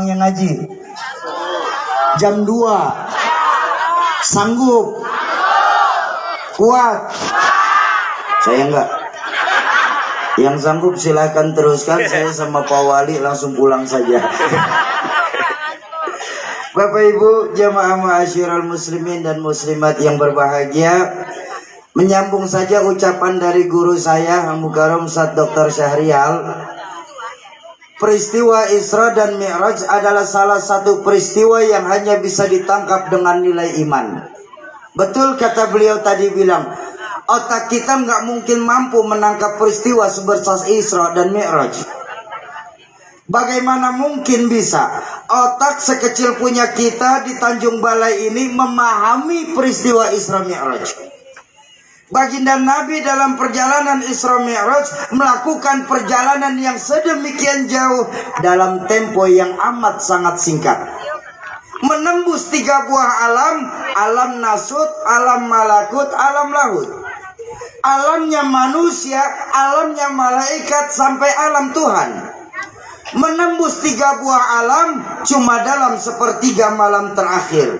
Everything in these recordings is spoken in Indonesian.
yang ngaji? Jam 2. Sanggup? Kuat? Saya enggak. Yang sanggup silakan teruskan. Saya sama Pak Wali langsung pulang saja. Bapak Ibu jamaah ma'asyiral muslimin dan muslimat yang berbahagia, menyambung saja ucapan dari guru saya Al-Mukarram Ustaz Dr. Syahrial. Peristiwa Isra dan Mi'raj adalah salah satu peristiwa yang hanya bisa ditangkap dengan nilai iman. Betul kata beliau tadi bilang, otak kita nggak mungkin mampu menangkap peristiwa sebesar Isra dan Mi'raj. Bagaimana mungkin bisa otak sekecil punya kita di Tanjung Balai ini memahami peristiwa Isra Mi'raj? Baginda Nabi dalam perjalanan Isra Mi'raj melakukan perjalanan yang sedemikian jauh dalam tempo yang amat sangat singkat. Menembus 3 buah alam, alam nasut, alam malakut, alam lahut. Alamnya manusia, alamnya malaikat, sampai alam Tuhan. Menembus 3 buah alam cuma dalam sepertiga malam terakhir.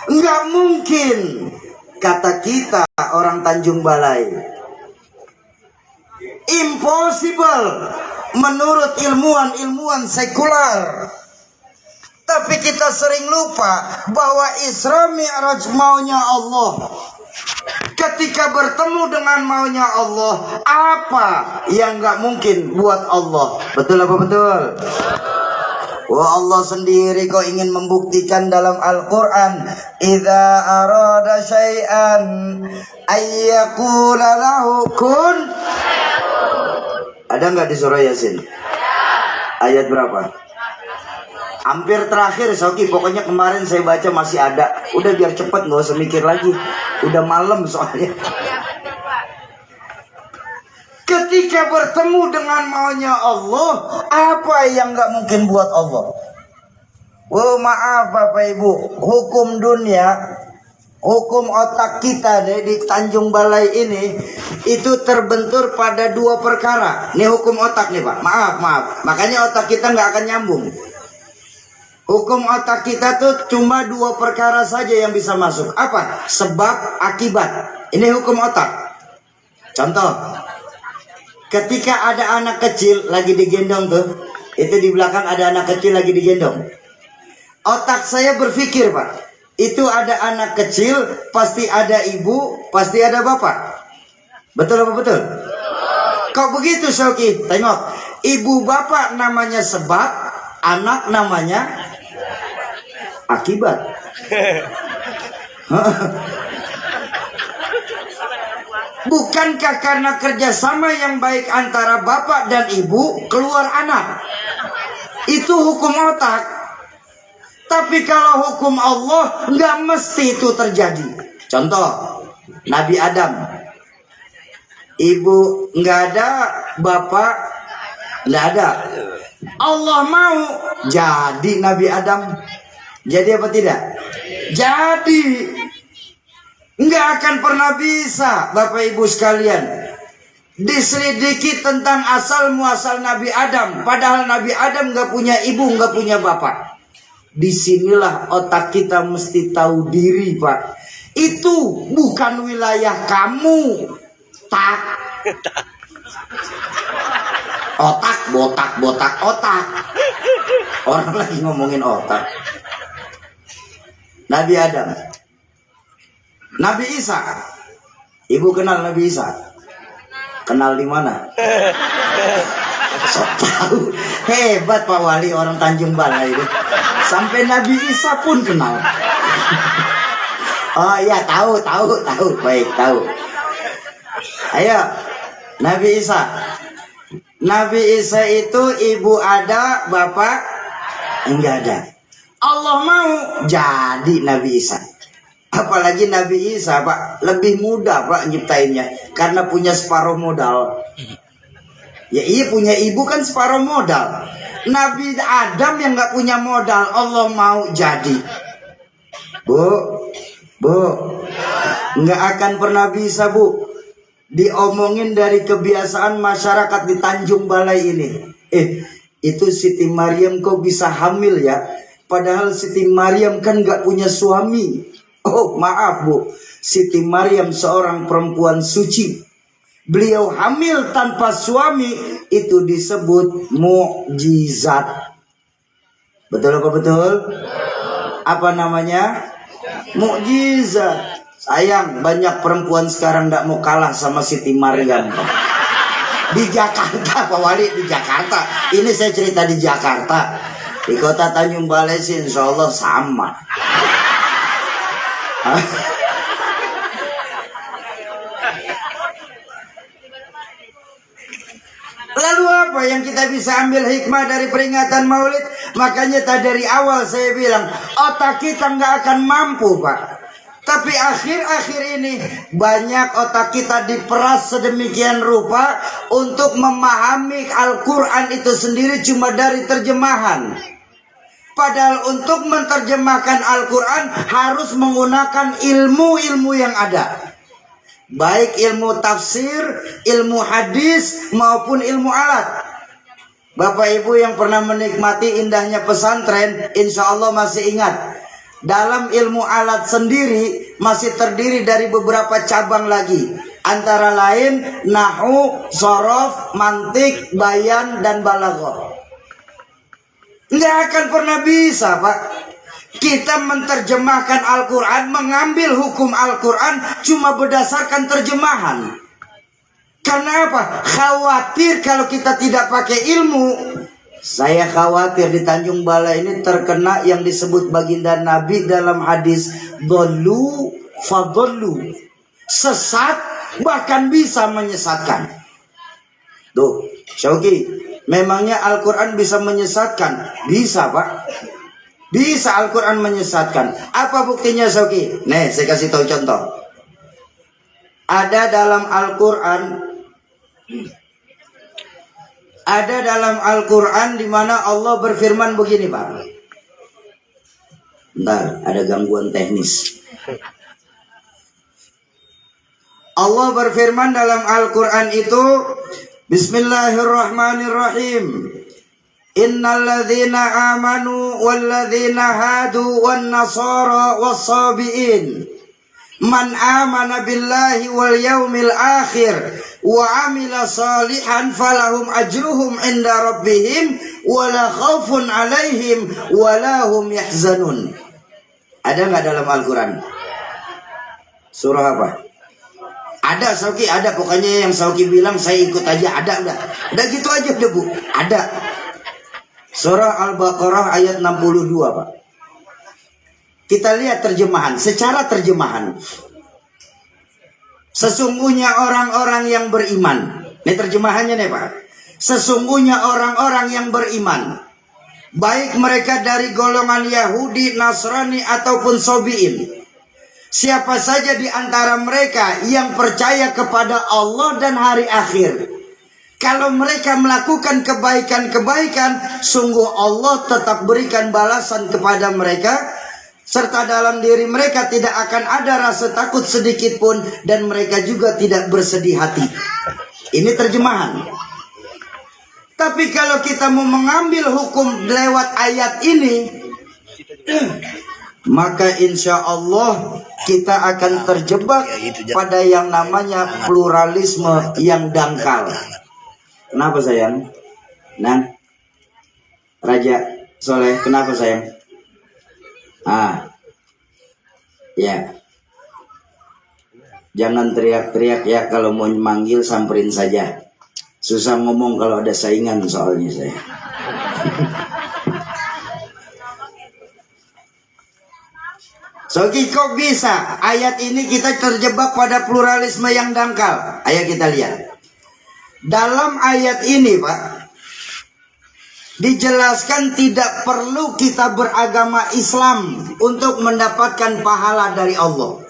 Enggak mungkin, kata kita orang Tanjung Balai. Impossible menurut ilmuwan sekular. Tapi kita sering lupa bahwa Isra Mi'raj maunya Allah. Ketika bertemu dengan maunya Allah, apa yang gak mungkin buat Allah? Betul apa betul? Wah, Allah sendiri kok ingin membuktikan dalam Al-Quran, idza arada syai'an ayyakula lahu kun. Ada nggak di surah Yasin? Ayat berapa? Hampir terakhir Soki, pokoknya kemarin saya baca masih ada. Udah biar cepet, nggak usah mikir lagi. Udah malam soalnya. Ketika bertemu dengan maunya Allah, apa yang nggak mungkin buat Allah? Oh maaf Bapak Ibu, hukum dunia, hukum otak kita di Tanjung Balai ini itu terbentur pada 2 perkara. Ini hukum otak nih Pak. Maaf. Makanya otak kita nggak akan nyambung. Hukum otak kita tuh cuma 2 perkara saja yang bisa masuk. Apa? Sebab, akibat. Ini hukum otak. Contoh, ketika ada anak kecil lagi digendong tuh, itu di belakang ada anak kecil lagi digendong. Otak saya berpikir Pak, itu ada anak kecil, pasti ada ibu, pasti ada bapak. Betul apa betul? Kok begitu Syauki? Tengok, ibu bapak namanya sebab, anak namanya akibat. Bukankah karena kerjasama yang baik antara bapak dan ibu keluar anak? Itu hukum otak. Tapi kalau hukum Allah nggak mesti itu terjadi. Contoh, Nabi Adam, ibu nggak ada, bapak nggak ada. Allah mau jadi Nabi Adam. Jadi apa tidak? Jadi. Nggak akan pernah bisa Bapak Ibu sekalian diselidiki tentang asal muasal Nabi Adam. Padahal Nabi Adam nggak punya ibu, nggak punya bapak. Disinilah otak kita mesti tahu diri Pak. Itu bukan wilayah kamu. Tak. Botak otak. Orang lagi ngomongin otak. Nabi Adam, Nabi Isa. Ibu kenal Nabi Isa? Kenal di mana? Sok tahu. Hebat Pak Wali, orang Tanjung Balai itu. Sampai Nabi Isa pun kenal. Oh iya, tahu. Baik, tahu. Ayo, Nabi Isa. Nabi Isa itu ibu ada, bapak enggak ada. Allah mau jadi Nabi Isa. Apalagi Nabi Isa Pak, lebih mudah Pak nyiptainnya, karena punya separuh modal. Ya iya, punya ibu kan separuh modal. Nabi Adam yang nggak punya modal, Allah mau jadi. Bu, nggak akan pernah bisa Bu. Diomongin dari kebiasaan masyarakat di Tanjung Balai ini. itu Siti Maryam kok bisa hamil ya? Padahal Siti Maryam kan gak punya suami. Oh maaf Bu, Siti Maryam seorang perempuan suci. Beliau hamil tanpa suami, itu disebut mukjizat. Betul apa betul? Apa namanya? Mukjizat. Sayang, banyak perempuan sekarang tidak mau kalah sama Siti Maryam. Di Jakarta, Pak Wali, di Jakarta. Ini saya cerita di Jakarta. Di kota Tanjung Balai sih insya Allah sama. Lalu apa yang kita bisa ambil hikmah dari peringatan Maulid? Makanya tadi dari awal saya bilang, otak kita nggak akan mampu Pak. Tapi akhir-akhir ini banyak otak kita diperas sedemikian rupa untuk memahami Al-Quran itu sendiri cuma dari terjemahan. Padahal untuk menerjemahkan Al-Quran harus menggunakan ilmu-ilmu yang ada. Baik ilmu tafsir, ilmu hadis maupun ilmu alat. Bapak Ibu yang pernah menikmati indahnya pesantren, insya Allah masih ingat. Dalam ilmu alat sendiri masih terdiri dari beberapa cabang lagi. Antara lain nahwu, shorof, mantik, bayan, dan balaghah. Nggak akan pernah bisa Pak kita menerjemahkan Al-Quran, mengambil hukum Al-Quran cuma berdasarkan terjemahan. Karena apa? Khawatir kalau kita tidak pakai ilmu. Saya khawatir di Tanjung Balai ini terkena yang disebut baginda Nabi dalam hadis dhallu fadhallu. Sesat bahkan bisa menyesatkan. Tuh, Syauki, memangnya Al-Quran bisa menyesatkan? Bisa Pak. Bisa Al-Quran menyesatkan. Apa buktinya Syauki? Nih, saya kasih tahu contoh. Ada dalam Al-Quran di mana Allah berfirman begini Pak. Bentar, ada gangguan teknis. Allah berfirman dalam Al-Quran itu, Bismillahirrahmanirrahim. Innalladzina amanu walladzina hadu wan nasara was-sabiin. Man amana billahi wal yaumil akhir wa amila salihan falahum ajruhum inda rabbihim wala khaufun alaihim wala hum yahzanun. Ada nggak dalam Al-Quran? Surah apa? Ada Sauki, ada. Pokoknya yang Sauki bilang saya ikut aja, ada udah. Udah gitu aja udah Bu. Ada. Surah Al-Baqarah ayat 62 Pak. Kita lihat terjemahan, secara terjemahan. Sesungguhnya orang-orang yang beriman. Ini terjemahannya nih Pak. Sesungguhnya orang-orang yang beriman. Baik mereka dari golongan Yahudi, Nasrani ataupun Sobiin. Siapa saja di antara mereka yang percaya kepada Allah dan hari akhir. Kalau mereka melakukan kebaikan-kebaikan, sungguh Allah tetap berikan balasan kepada mereka. Serta dalam diri mereka tidak akan ada rasa takut sedikit pun. Dan mereka juga tidak bersedih hati. Ini terjemahan. Tapi kalau kita mau mengambil hukum lewat ayat ini, maka insya Allah kita akan terjebak pada yang namanya pluralisme yang dangkal. Kenapa sayang? Nah, Raja Soleh, kenapa sayang? Ya. Jangan teriak-teriak ya, kalau mau manggil samperin saja. Susah ngomong kalau ada saingan soalnya saya. Soki, kok bisa ayat ini kita terjebak pada pluralisme yang dangkal? Ayo kita lihat. Dalam ayat ini Pak, dijelaskan tidak perlu kita beragama Islam untuk mendapatkan pahala dari Allah.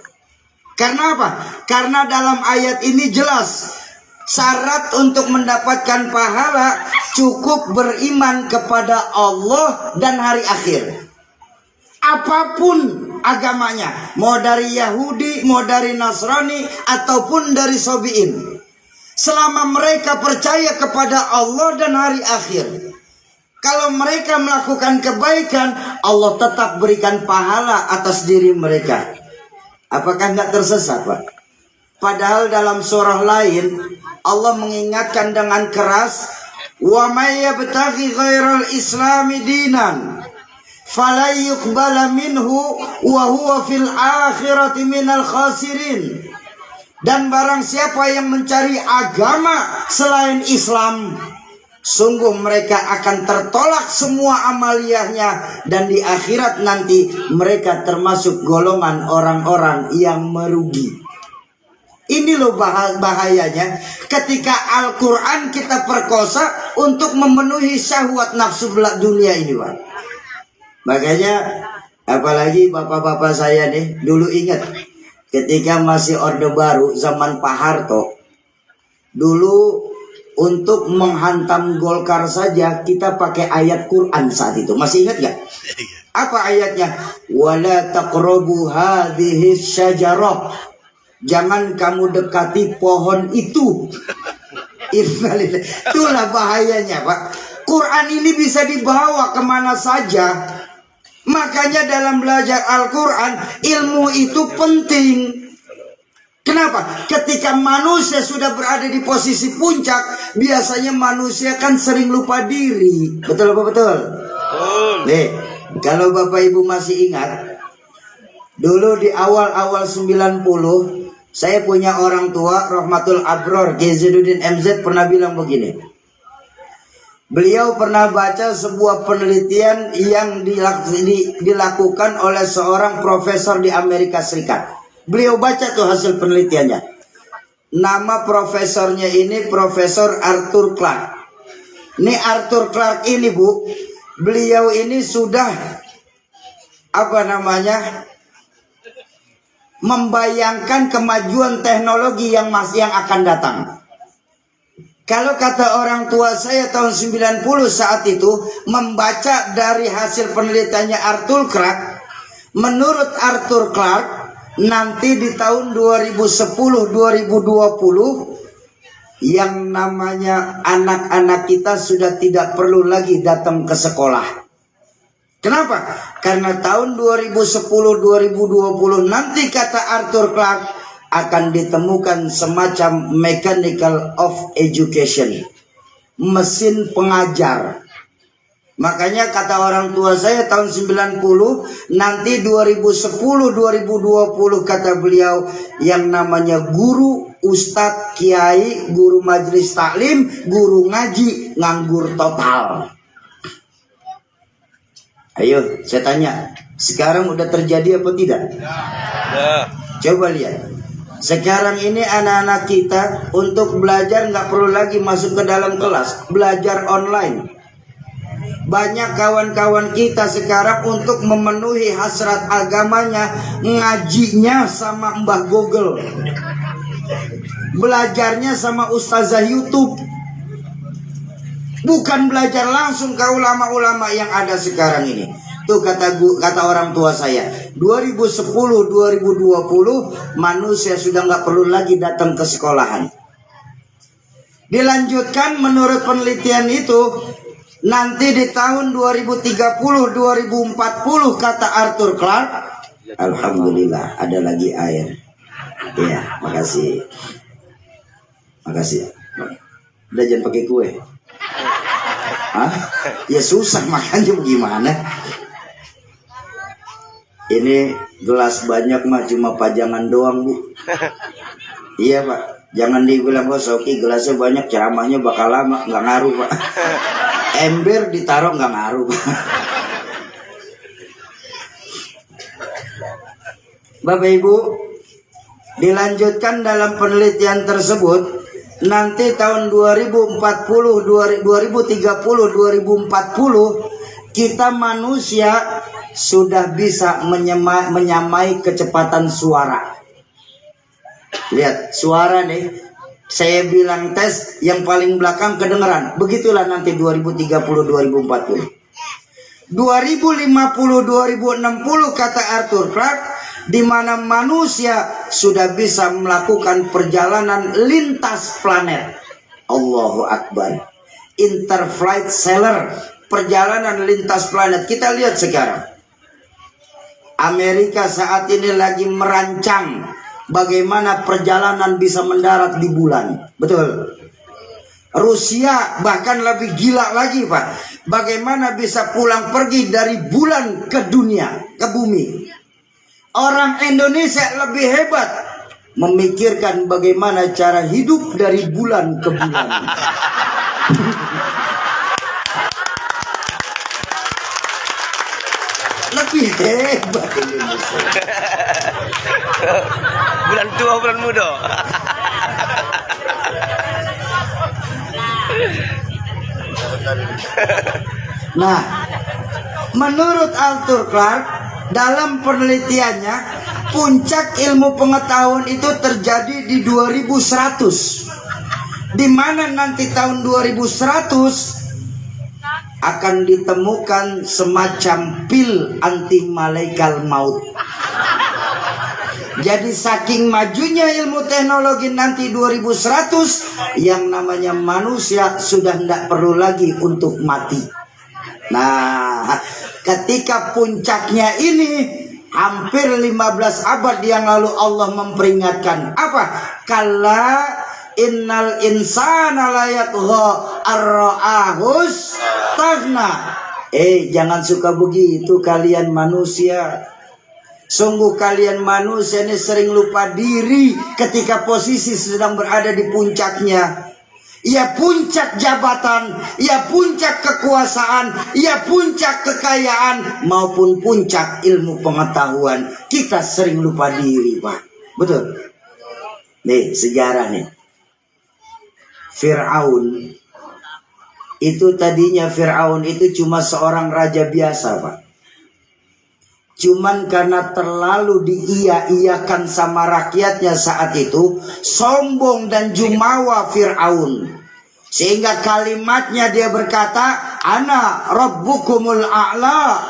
Karena apa? Karena dalam ayat ini jelas syarat untuk mendapatkan pahala cukup beriman kepada Allah dan hari akhir. Apapun agamanya, mau dari Yahudi, mau dari Nasrani, ataupun dari Sobiin. Selama mereka percaya kepada Allah dan hari akhir, Kalau mereka melakukan kebaikan, Allah tetap berikan pahala atas diri mereka. Apakah nggak tersesat, Pak? Padahal dalam surah lain Allah mengingatkan dengan keras, wa may yabtaghi ghairal islami dinan fala yuqbala minhu wa huwa fil akhirati minal khasirin. Dan barang siapa yang mencari agama selain Islam, sungguh mereka akan tertolak semua amaliyahnya, dan di akhirat nanti mereka termasuk golongan orang-orang yang merugi. Ini loh bahayanya ketika Al-Quran kita perkosa untuk memenuhi syahwat nafsu belak dunia ini, Pak. Makanya apalagi bapak-bapak saya nih, dulu ingat ketika masih Orde Baru zaman Pak Harto, dulu untuk menghantam Golkar saja kita pakai ayat Quran saat itu. Masih ingat gak? Apa ayatnya? Wala taqrabu hadhihi syajarah. Jangan kamu dekati pohon itu. Itulah bahayanya, Pak. Quran ini bisa dibawa kemana saja. Makanya dalam belajar Al-Quran, ilmu itu penting. Kenapa? Ketika manusia sudah berada di posisi puncak, biasanya manusia kan sering lupa diri. Betul apa betul? Nih, kalau Bapak Ibu masih ingat, dulu di awal-awal 90, saya punya orang tua, Rahmatul Abror, Gezinuddin MZ pernah bilang begini. Beliau pernah baca sebuah penelitian yang dilakukan oleh seorang profesor di Amerika Serikat. Beliau baca tuh hasil penelitiannya. Nama profesornya ini Profesor Arthur Clarke. Ini Arthur Clarke ini, Bu, beliau ini sudah membayangkan kemajuan teknologi yang akan datang. Kalau kata orang tua saya tahun 90 saat itu, membaca dari hasil penelitiannya Arthur Clarke, menurut Arthur Clarke, nanti di tahun 2010-2020 yang namanya anak-anak kita sudah tidak perlu lagi datang ke sekolah. Kenapa? Karena tahun 2010-2020 nanti kata Arthur Clarke akan ditemukan semacam mechanical of education, mesin pengajar. Makanya kata orang tua saya tahun 90, nanti 2010-2020 kata beliau yang namanya guru, ustadz, kiai, guru majelis taklim, guru ngaji, nganggur total. Ayo, saya tanya, sekarang udah terjadi apa tidak? Ya. Coba lihat. Sekarang ini anak-anak kita untuk belajar nggak perlu lagi masuk ke dalam kelas, belajar online. Banyak kawan-kawan kita sekarang untuk memenuhi hasrat agamanya, ngajinya sama Mbah Google, belajarnya sama ustazah YouTube, bukan belajar langsung ke ulama-ulama yang ada sekarang ini. Tuh kata orang tua saya, 2010-2020 manusia sudah nggak perlu lagi datang ke sekolahan. Dilanjutkan menurut penelitian itu, nanti di tahun 2030-2040 kata Arthur Clarke, alhamdulillah ada lagi air. Iya, makasih. Makasih. Udah jangan pakai kue. Hah? Ya susah makannya gimana? Ini gelas banyak mah cuma pajangan doang, Bu. Iya, Pak. Jangan dibilang Soki gelasnya banyak, ceramahnya bakal lama, nggak ngaruh, Pak. Ember ditaruh nggak ngaruh, Pak. Bapak Ibu, dilanjutkan dalam penelitian tersebut, nanti tahun 2030, 2040, kita manusia sudah bisa menyamai kecepatan suara. Lihat, suara nih, saya bilang tes yang paling belakang kedengeran. Begitulah nanti 2030-2040. 2050-2060 kata Arthur Clarke, di mana manusia sudah bisa melakukan perjalanan lintas planet. Allahu Akbar. Interflight Sailor. perjalanan lintas planet. Kita lihat sekarang. Amerika saat ini lagi merancang bagaimana perjalanan bisa mendarat di bulan. Betul. Rusia bahkan lebih gila lagi, Pak. Bagaimana bisa pulang pergi dari bulan ke dunia, ke bumi. Orang Indonesia lebih hebat, memikirkan bagaimana cara hidup dari bulan ke bulan. Lebih hebat Indonesia. Bulan tua, bulan muda. Nah, menurut Arthur Clarke dalam penelitiannya, puncak ilmu pengetahuan itu terjadi di 2100. Di mana nanti tahun 2100 akan ditemukan semacam pil anti malaikat maut. Jadi saking majunya ilmu teknologi nanti 2100, yang namanya manusia sudah tidak perlu lagi untuk mati. Nah, ketika puncaknya ini hampir 15 abad yang lalu Allah memperingatkan apa? Kalla innal insana layatgha ar-ra'ahus taghna. Jangan suka begitu kalian manusia. Sungguh kalian manusia ini sering lupa diri ketika posisi sedang berada di puncaknya. Ya puncak jabatan, ya puncak kekuasaan, ya puncak kekayaan, maupun puncak ilmu pengetahuan. Kita sering lupa diri, Pak. Betul. Nih, sejarah nih. Fir'aun. Itu tadinya Fir'aun itu cuma seorang raja biasa, Pak. Cuman karena terlalu diiya-iyakan sama rakyatnya saat itu, sombong dan jumawa Fir'aun. Sehingga kalimatnya dia berkata, Ana Rabbukumul A'la.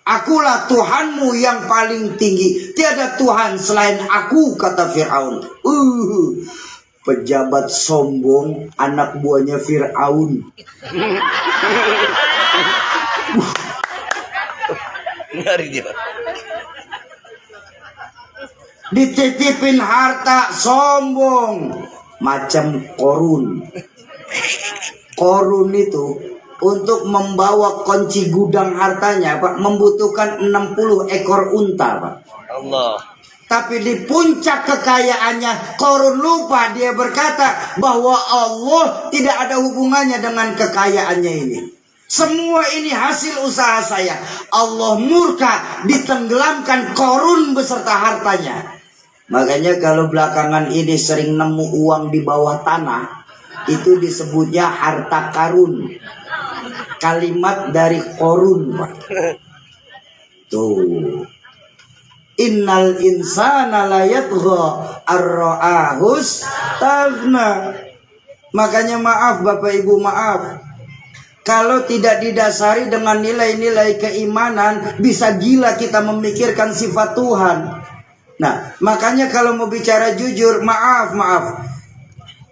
Akulah Tuhanmu yang paling tinggi. Tiada Tuhan selain aku, kata Fir'aun. Pejabat sombong, anak buahnya Fir'aun. Ngeri dia. Dititipin harta, sombong. Macam Korun. Korun itu untuk membawa kunci gudang hartanya, Pak, membutuhkan 60 ekor unta, Pak. Allah. Tapi di puncak kekayaannya, Korun lupa, dia berkata bahwa Allah tidak ada hubungannya dengan kekayaannya ini. Semua ini hasil usaha saya. Allah murka, ditenggelamkan Korun beserta hartanya. Makanya kalau belakangan ini sering nemu uang di bawah tanah, itu disebutnya harta karun. Kalimat dari Korun, Pak. Tuh. Innal insana layatgha ar-ra'ahus taghna. Makanya maaf Bapak Ibu, maaf. Kalau tidak didasari dengan nilai-nilai keimanan, bisa gila kita memikirkan sifat Tuhan. Nah, makanya kalau mau bicara jujur, maaf.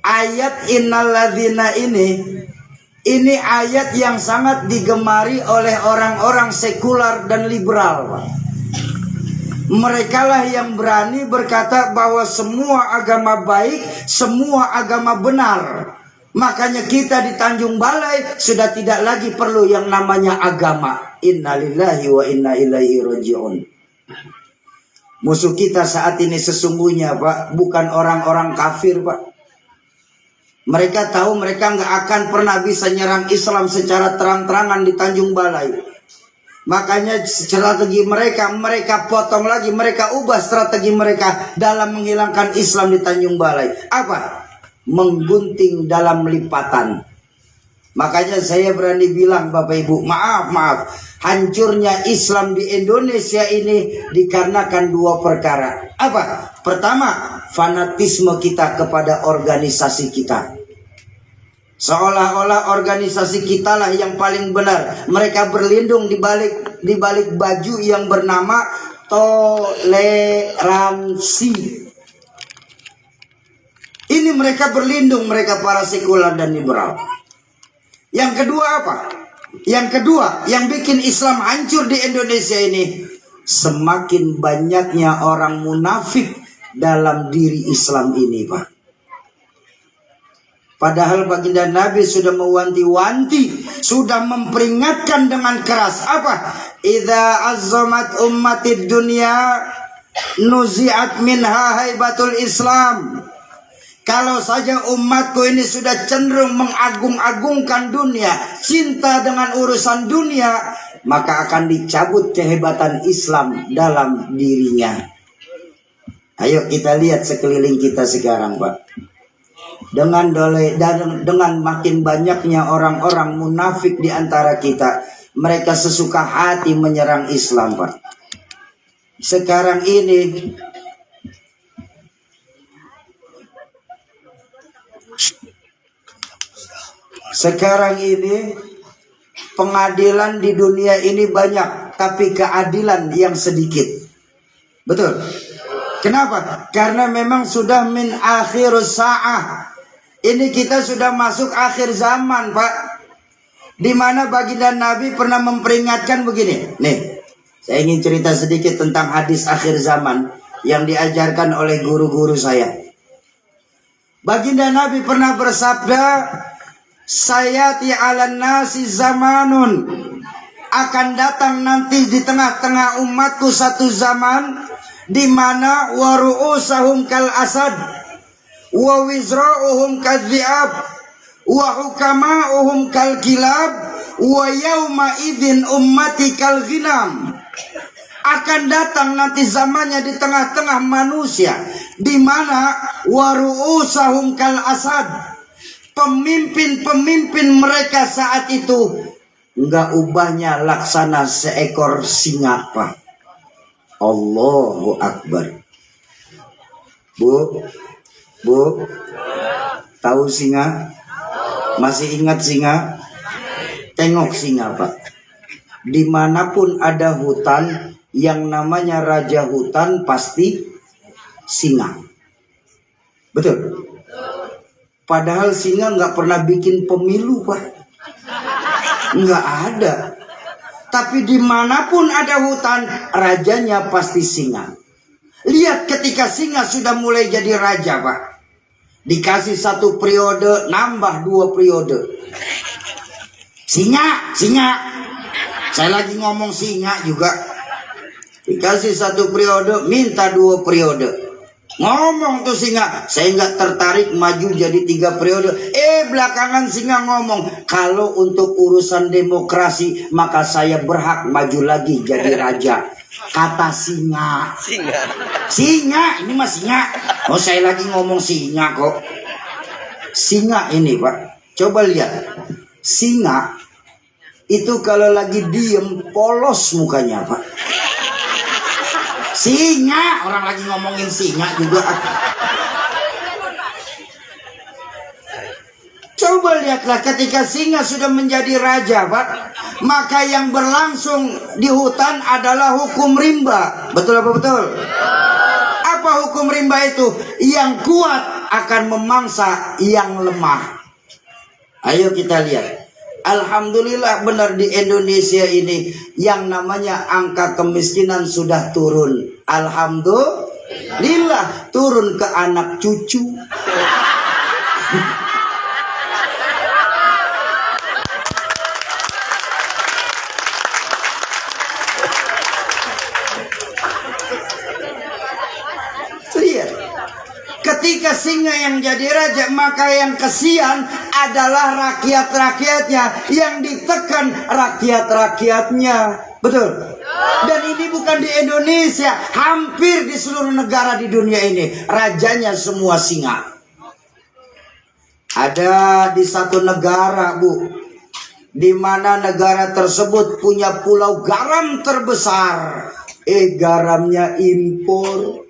Ayat innalladzina ini ayat yang sangat digemari oleh orang-orang sekular dan liberal, Pak. Merekalah yang berani berkata bahwa semua agama baik, semua agama benar. Makanya kita di Tanjung Balai sudah tidak lagi perlu yang namanya agama. Innalillahi wa inna ilaihi raji'un. Musuh kita saat ini sesungguhnya, Pak, bukan orang-orang kafir, Pak. Mereka tahu mereka nggak akan pernah bisa nyerang Islam secara terang-terangan di Tanjung Balai. Makanya strategi mereka potong lagi, mereka ubah strategi mereka dalam menghilangkan Islam di Tanjung Balai. Apa? Menggunting dalam lipatan. Makanya saya berani bilang Bapak Ibu, maaf, hancurnya Islam di Indonesia ini dikarenakan dua perkara. Apa? Pertama, fanatisme kita kepada organisasi kita. Seolah-olah organisasi kita lah yang paling benar. Mereka berlindung di balik baju yang bernama toleransi. Ini mereka berlindung, mereka para sekular dan liberal. Yang kedua apa? Yang kedua, yang bikin Islam hancur di Indonesia ini, semakin banyaknya orang munafik dalam diri Islam ini, Pak. Padahal baginda Nabi sudah mewanti-wanti, sudah memperingatkan dengan keras. Apa? Idza azzamat ummatid dunya nuzi'at minha haibatul Islam. Kalau saja umatku ini sudah cenderung mengagung-agungkan dunia, cinta dengan urusan dunia, maka akan dicabut kehebatan Islam dalam dirinya. Ayo kita lihat sekeliling kita sekarang, Pak. Dengan makin banyaknya orang-orang munafik di antara kita, mereka sesuka hati menyerang Islam, Pak. Sekarang ini pengadilan di dunia ini banyak, tapi keadilan yang sedikit. Betul? Kenapa? Karena memang sudah min akhirus sa'ah. Ini kita sudah masuk akhir zaman, Pak. Di mana baginda Nabi pernah memperingatkan begini. Nih, saya ingin cerita sedikit tentang hadis akhir zaman yang diajarkan oleh guru-guru saya. Baginda Nabi pernah bersabda, sayati 'alan nasi zamanun, akan datang nanti di tengah-tengah umatku satu zaman di mana waru'usahum kal asad wa wizra'uhum kadhi'ab wa hukama'uhum kal kilab wa yauma idzin ummati kal ghinam. Akan datang nanti zamannya di tengah-tengah manusia di mana waru'usahum kal asad, pemimpin-pemimpin mereka saat itu enggak ubahnya laksana seekor singa, Pak. Allahu Akbar. Bu, tahu singa? Masih ingat singa? Tengok singa, Pak. Dimanapun ada hutan, yang namanya raja hutan pasti singa. Betul? Padahal singa nggak pernah bikin pemilu, Pak. Nggak ada. Tapi dimanapun ada hutan, rajanya pasti singa. Lihat ketika singa sudah mulai jadi raja, Pak. Dikasih 1 periode, nambah 2 periode. Singa. Saya lagi ngomong singa juga. Dikasih 1 periode, minta 2 periode. Ngomong tuh singa, saya nggak tertarik maju jadi 3 periode. Belakangan singa ngomong, kalau untuk urusan demokrasi maka saya berhak maju lagi jadi raja. Kata singa. Singa, ini mah singa. Oh, saya lagi ngomong singa kok. Singa ini, Pak. Coba lihat. Singa itu kalau lagi diem polos mukanya, Pak. Singa, orang lagi ngomongin singa juga. Coba lihatlah ketika singa sudah menjadi raja, Pak, maka yang berlangsung di hutan adalah hukum rimba. Betul apa betul? Apa hukum rimba itu? Yang kuat akan memangsa yang lemah. Ayo kita lihat. Alhamdulillah benar di Indonesia ini yang namanya angka kemiskinan sudah turun. Alhamdulillah turun ke anak cucu. Lihat. Ketika singa yang jadi raja, maka yang kesian adalah rakyat-rakyatnya, yang ditekan rakyat-rakyatnya. Betul? Dan ini bukan di Indonesia, hampir di seluruh negara di dunia ini rajanya semua singa. Ada di satu negara, Bu, di mana negara tersebut punya pulau garam terbesar. Garamnya impor.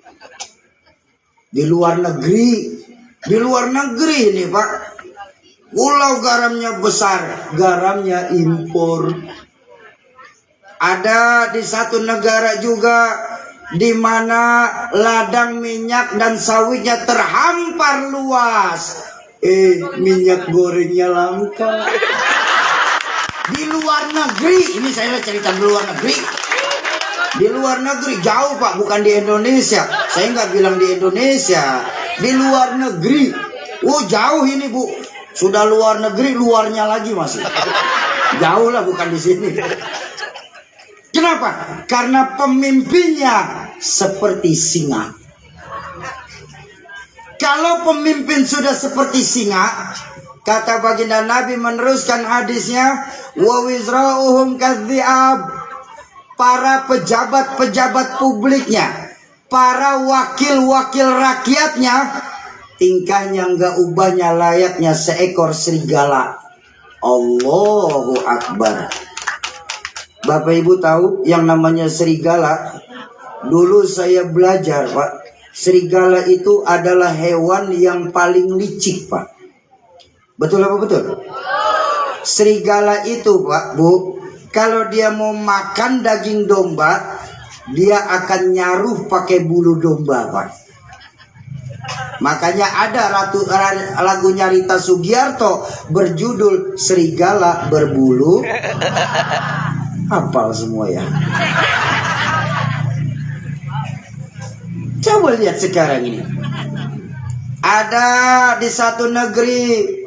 Di luar negeri ini, Pak. Pulau garamnya besar, garamnya impor. Ada di satu negara juga di mana ladang minyak dan sawitnya terhampar luas. Minyak gorengnya langka. Di luar negeri, ini saya cerita di luar negeri. Di luar negeri, jauh Pak, bukan di Indonesia. Saya nggak bilang di Indonesia, di luar negeri. Oh jauh ini Bu, sudah luar negeri, luarnya lagi masih. Jauh lah, bukan di sini. Kenapa? Karena pemimpinnya seperti singa. Kalau pemimpin sudah seperti singa, kata baginda Nabi meneruskan hadisnya, wa wizra'uhum kadhi'ab. Para pejabat-pejabat publiknya, para wakil-wakil rakyatnya, tingkahnya enggak ubahnya layaknya seekor serigala. Allahu Akbar. Bapak Ibu tahu yang namanya serigala? Dulu saya belajar Pak, serigala itu adalah hewan yang paling licik Pak. Betul apa betul? Serigala itu Pak, Bu, kalau dia mau makan daging domba, dia akan nyaruh pakai bulu domba, Pak. Makanya ada lagunya Rita Sugiarto berjudul Serigala Berbulu. Hafal semua ya. Coba lihat sekarang ini. Ada di satu negeri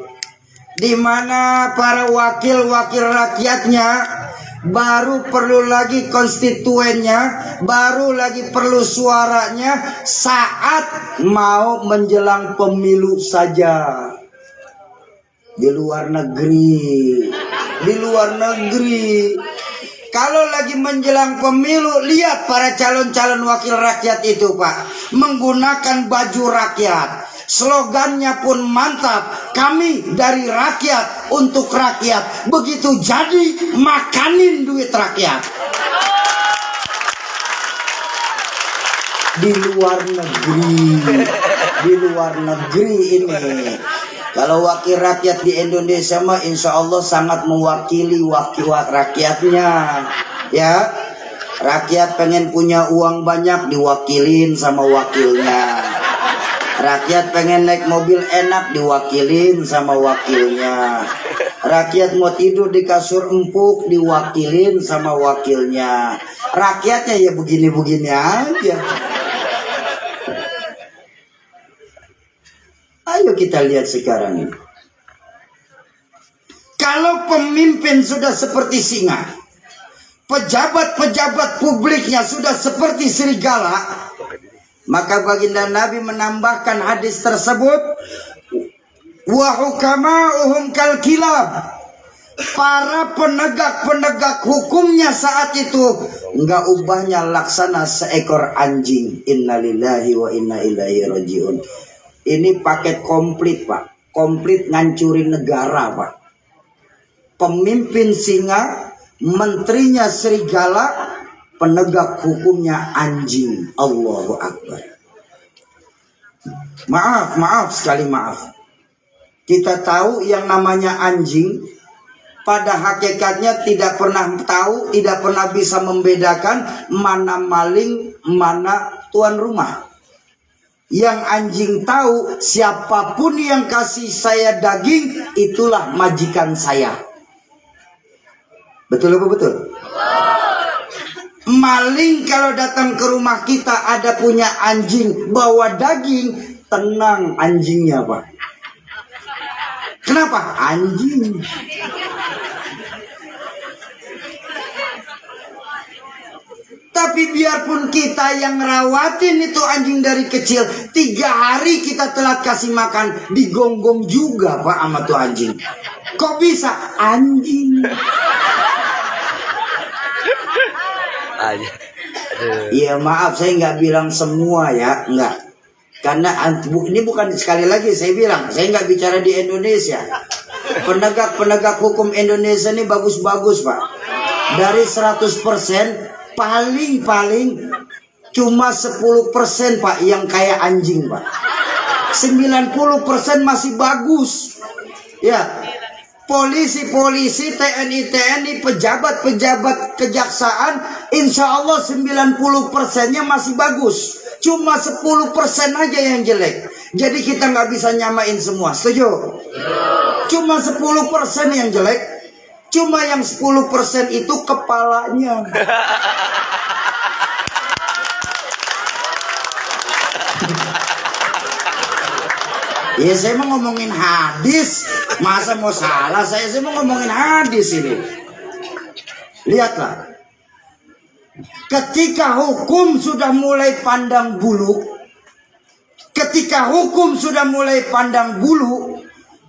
di mana para wakil-wakil rakyatnya baru perlu lagi konstituennya, baru lagi perlu suaranya saat mau menjelang pemilu saja. Di luar negeri, kalau lagi menjelang pemilu, lihat para calon-calon wakil rakyat itu Pak, menggunakan baju rakyat. Slogannya pun mantap, kami dari rakyat untuk rakyat. Begitu jadi makanin duit rakyat. Di luar negeri ini, kalau wakil rakyat di Indonesia mah insya Allah sangat mewakili wakil rakyatnya, ya. Rakyat pengen punya uang banyak, diwakilin sama wakilnya. Rakyat pengen naik mobil enak, diwakilin sama wakilnya. Rakyat mau tidur di kasur empuk, diwakilin sama wakilnya. Rakyatnya ya begini-begini aja. Ayo kita lihat sekarang ini. Kalau pemimpin sudah seperti singa, pejabat-pejabat publiknya sudah seperti serigala, maka baginda Nabi menambahkan hadis tersebut, wa hukama'uhum kal kilab. Para penegak-penegak hukumnya saat itu enggak ubahnya laksana seekor anjing. Innalillahi wa inna ilaihi rajiun. Ini paket komplit Pak, komplit ngancurin negara Pak. Pemimpin singa, menterinya serigala, penegak hukumnya anjing. Allahu Akbar. Maaf sekali maaf. Kita tahu yang namanya anjing pada hakikatnya tidak pernah tahu, tidak pernah bisa membedakan mana maling, mana tuan rumah. Yang anjing tahu, siapapun yang kasih saya daging, itulah majikan saya. Betul apa betul? Maling kalau datang ke rumah kita ada punya anjing, bawa daging, tenang anjingnya Pak. Kenapa? Anjing. Tapi biarpun kita yang ngerawatin itu anjing dari kecil, 3 hari kita telat kasih makan, digonggong juga Pak sama tuh anjing. Kok bisa? Anjing. Iya maaf, saya nggak bilang semua ya, nggak. Karena ini bukan, sekali lagi saya bilang, saya nggak bicara di Indonesia. Penegak hukum Indonesia ini bagus-bagus Pak. Dari 100%, paling cuma 10% Pak yang kayak anjing Pak. 90% masih bagus. Ya, polisi, TNI, pejabat kejaksaan, insya Allah 90%-nya masih bagus. Cuma 10% aja yang jelek. Jadi kita nggak bisa nyamain semua, setuju? Cuma 10% yang jelek. Cuma yang 10% itu kepalanya. Ya saya mau ngomongin hadis. Masa mau salah saya mau ngomongin hadis ini. Lihatlah. Ketika hukum sudah mulai pandang bulu,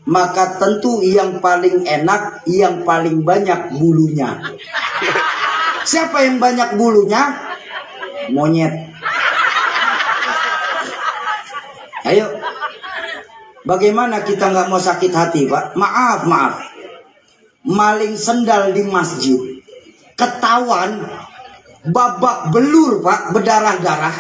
maka tentu yang paling enak, yang paling banyak bulunya. Siapa yang banyak bulunya? Monyet. Ayo. Bagaimana kita nggak mau sakit hati, Pak? Maaf. Maling sendal di masjid. Ketahuan babak belur, Pak, berdarah-darah.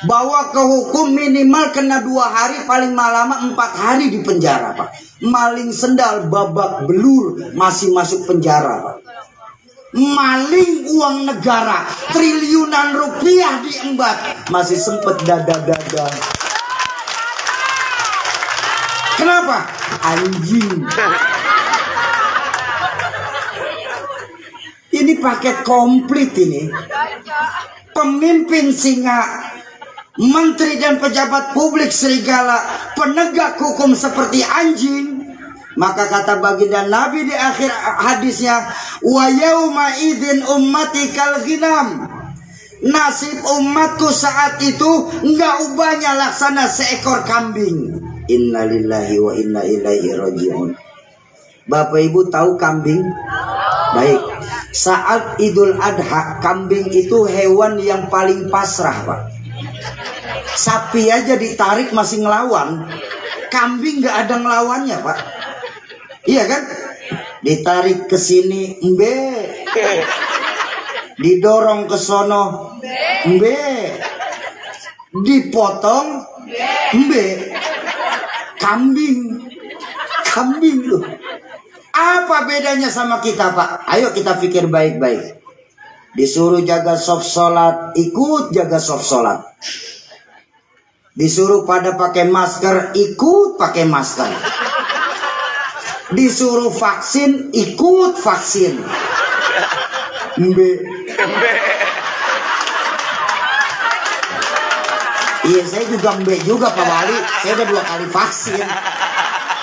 Bawa ke hukum minimal kena 2 hari, paling lama 4 hari di penjara, Pak. Maling sendal babak belur masih masuk penjara, Pak. Maling uang negara triliunan rupiah diembat masih sempet dada-dada. Kenapa? Anjing. Ini paket komplit ini. Pemimpin singa, menteri dan pejabat publik serigala, penegak hukum seperti anjing. Maka kata baginda Nabi di akhir hadisnya, wa yauma idzin ummati kal ghinam. Nasib umatku saat itu enggak ubahnya laksana seekor kambing. Innalillahi wa inna ilaihi raji'un. Bapak Ibu tahu kambing? Baik. Saat Idul Adha, kambing itu hewan yang paling pasrah, Pak. Sapi aja ditarik masih ngelawan. Kambing nggak ada ngelawannya, Pak. Iya kan? Ditarik ke sini, mbe. Didorong ke sono, mbe. Dipotong, mbe. Kambing loh. Apa bedanya sama kita, Pak? Ayo kita pikir baik-baik. Disuruh jaga soft sholat, ikut jaga soft sholat. Disuruh pada pakai masker, ikut pakai masker. Disuruh vaksin, ikut vaksin. Mbe. Iya, saya juga mbe juga, Pak Wali. Saya udah 2 kali vaksin.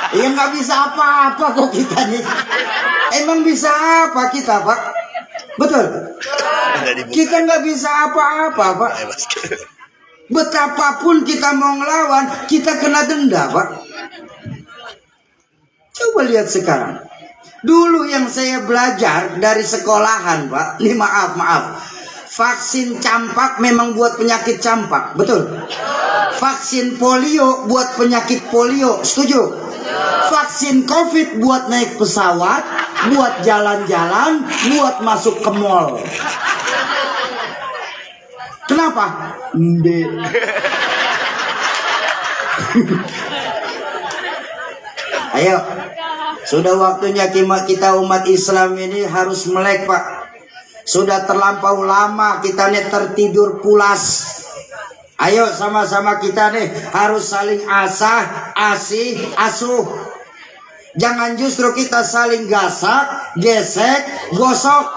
Iya, nggak bisa apa-apa kok kita nih. Emang bisa apa kita, Pak? Betul? Kita nggak bisa apa-apa, Pak. Betapapun kita mau ngelawan, kita kena denda, Pak. Coba lihat sekarang. Dulu yang saya belajar dari sekolahan, Pak. Ini maaf. Vaksin campak memang buat penyakit campak, betul? Vaksin polio buat penyakit polio, setuju? Vaksin COVID buat naik pesawat, buat jalan-jalan, buat masuk ke mall. Kenapa? Mbe. Ayo, sudah waktunya kita umat Islam ini harus melek, Pak. Sudah terlampau lama kita nih tertidur pulas. Ayo sama-sama kita nih harus saling asah, asih, asuh. Jangan justru kita saling gasak, gesek, gosok.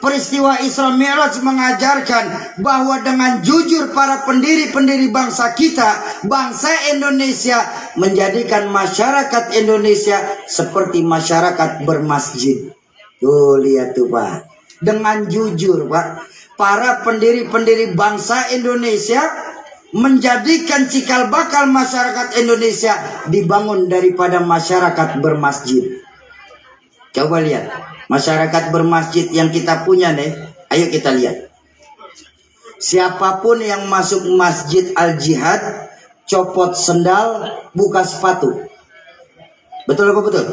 Peristiwa Isra Mi'raj mengajarkan bahwa dengan jujur para pendiri-pendiri bangsa kita, bangsa Indonesia, menjadikan masyarakat Indonesia seperti masyarakat bermasjid. Tuh lihat tuh, Pak. Dengan jujur, Pak, para pendiri-pendiri bangsa Indonesia menjadikan cikal bakal masyarakat Indonesia dibangun daripada masyarakat bermasjid. Coba lihat, masyarakat bermasjid yang kita punya nih, ayo kita lihat. Siapapun yang masuk Masjid Al-Jihad, copot sendal, buka sepatu. Betul apa betul?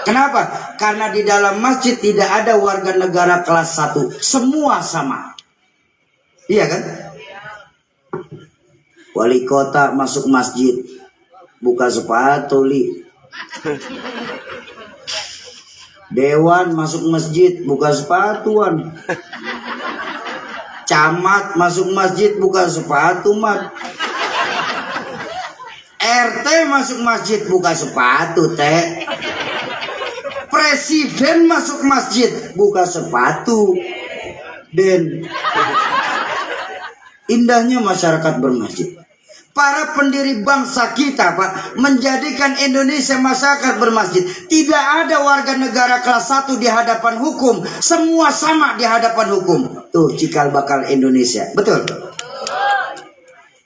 Kenapa? Karena di dalam masjid tidak ada warga negara kelas 1. Semua sama. Iya kan? Wali kota masuk masjid, buka sepatu, li. Dewan masuk masjid, buka sepatuan. Camat masuk masjid, buka sepatu, mat. RT masuk masjid, buka sepatu, teh. Presiden masuk masjid, buka sepatu. Dan indahnya masyarakat bermasjid. Para pendiri bangsa kita, Pak, menjadikan Indonesia masyarakat bermasjid. Tidak ada warga negara kelas 1 di hadapan hukum. Semua sama di hadapan hukum. Tuh, cikal bakal Indonesia. Betul?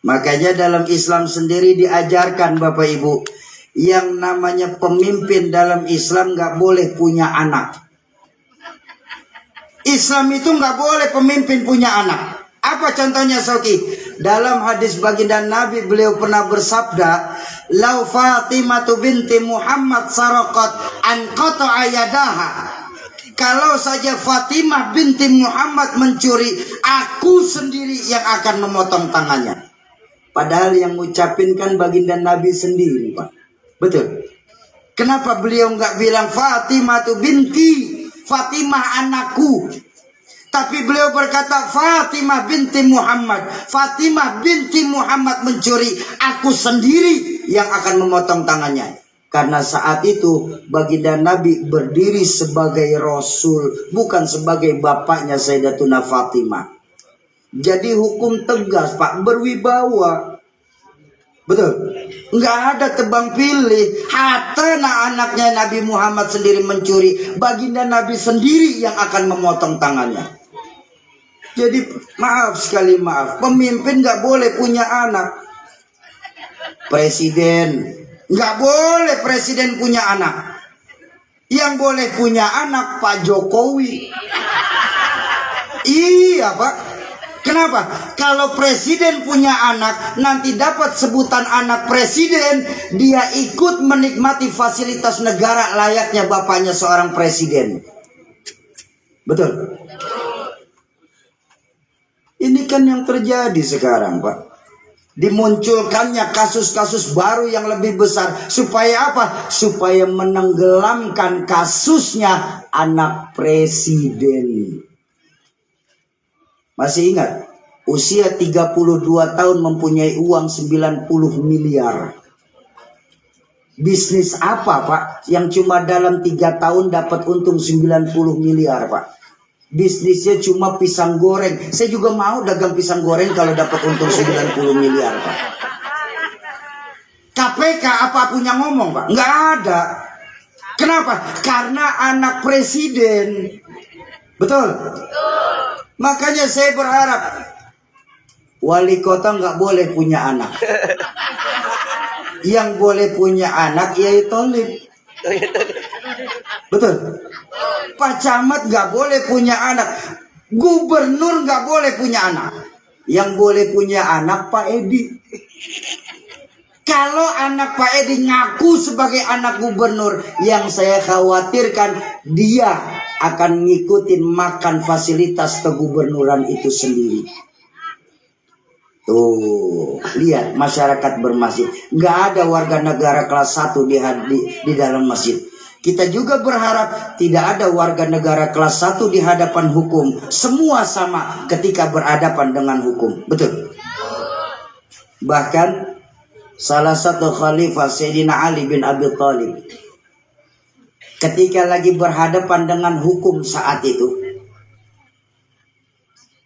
Makanya dalam Islam sendiri diajarkan, Bapak Ibu, yang namanya pemimpin dalam Islam nggak boleh punya anak. Islam itu nggak boleh pemimpin punya anak. Apa contohnya, Soki? Dalam hadis baginda Nabi, beliau pernah bersabda, "Lau Fatimah binti Muhammad saraqat an qata'a yadaha." Kalau saja Fatimah binti Muhammad mencuri, aku sendiri yang akan memotong tangannya. Padahal yang ngucapin kan baginda Nabi sendiri, Pak. Betul. Kenapa beliau nggak bilang Fatimah binti, Fatimah anakku? Tapi beliau berkata Fatimah binti Muhammad. Fatimah binti Muhammad mencuri, aku sendiri yang akan memotong tangannya. Karena saat itu baginda Nabi berdiri sebagai Rasul, bukan sebagai bapaknya Sayyidatuna Fatimah. Jadi hukum tegas, Pak, berwibawa. Betul. Nggak ada tebang pilih. Hatta anaknya Nabi Muhammad sendiri mencuri, baginda Nabi sendiri yang akan memotong tangannya. Jadi maaf sekali, maaf, pemimpin nggak boleh punya anak. Presiden nggak boleh presiden punya anak. Yang boleh punya anak Pak Jokowi. Iya, Pak. Kenapa? Kalau presiden punya anak, nanti dapat sebutan anak presiden, dia ikut menikmati fasilitas negara layaknya bapaknya seorang presiden. Betul? Ini kan yang terjadi sekarang, Pak. Dimunculkannya kasus-kasus baru yang lebih besar. Supaya apa? Supaya menenggelamkan kasusnya anak presiden. Masih ingat? Usia 32 tahun mempunyai uang 90 miliar. Bisnis apa, Pak? Yang cuma dalam 3 tahun dapat untung 90 miliar, Pak? Bisnisnya cuma pisang goreng. Saya juga mau dagang pisang goreng kalau dapat untung 90 miliar, Pak. KPK apa punya ngomong, Pak? Nggak ada. Kenapa? Karena anak presiden. Betul? Makanya saya berharap wali kota nggak boleh punya anak. Yang boleh punya anak yaitu Tolib. Betul? Pak Camat nggak boleh punya anak. Gubernur nggak boleh punya anak. Yang boleh punya anak Pak Edi. Kalau anak Pak Edi ngaku sebagai anak gubernur, yang saya khawatirkan dia akan ngikutin makan fasilitas kegubernuran itu sendiri. Tuh, lihat masyarakat bermasjid. Nggak ada warga negara kelas 1 di dalam masjid. Kita juga berharap tidak ada warga negara kelas 1 di hadapan hukum. Semua sama ketika berhadapan dengan hukum. Betul? Bahkan salah satu khalifah Sayyidina Ali bin Abi Thalib, ketika lagi berhadapan dengan hukum saat itu,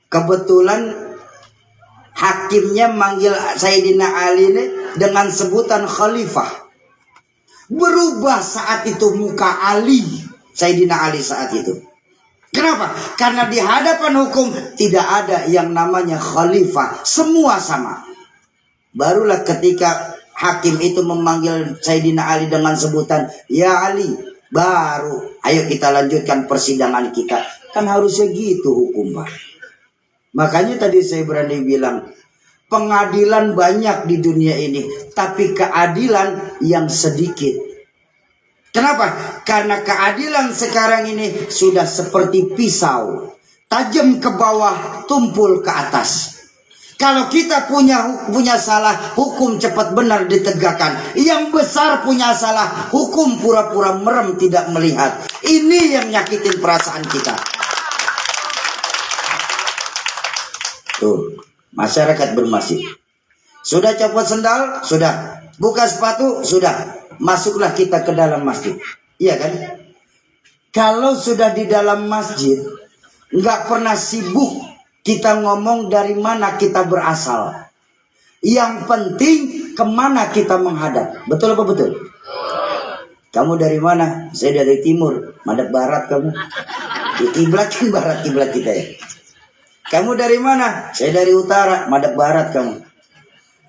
kebetulan hakimnya manggil Sayyidina Ali ini dengan sebutan khalifah. Berubah saat itu muka Ali, Sayyidina Ali saat itu. Kenapa? Karena di hadapan hukum tidak ada yang namanya khalifah. Semua sama. Barulah ketika hakim itu memanggil Sayyidina Ali dengan sebutan, "Ya Ali," baru ayo kita lanjutkan persidangan kita. Kan harusnya gitu hukum, Pak. Makanya tadi saya berani bilang, pengadilan banyak di dunia ini, tapi keadilan yang sedikit. Kenapa? Karena keadilan sekarang ini sudah seperti pisau, tajam ke bawah, tumpul ke atas. Kalau kita punya salah, hukum cepat benar ditegakkan. Yang besar punya salah, hukum pura-pura merem tidak melihat. Ini yang nyakitin perasaan kita. Tuh, masyarakat bermasjid. Sudah copot sendal? Sudah. Buka sepatu? Sudah. Masuklah kita ke dalam masjid. Iya kan? Kalau sudah di dalam masjid, nggak pernah sibuk kita ngomong dari mana kita berasal. Yang penting kemana kita menghadap. Betul apa betul? Kamu dari mana? Saya dari timur. Madep barat kamu. Kiblat kan barat kiblat kita ya. Kamu dari mana? Saya dari utara. Madep barat kamu.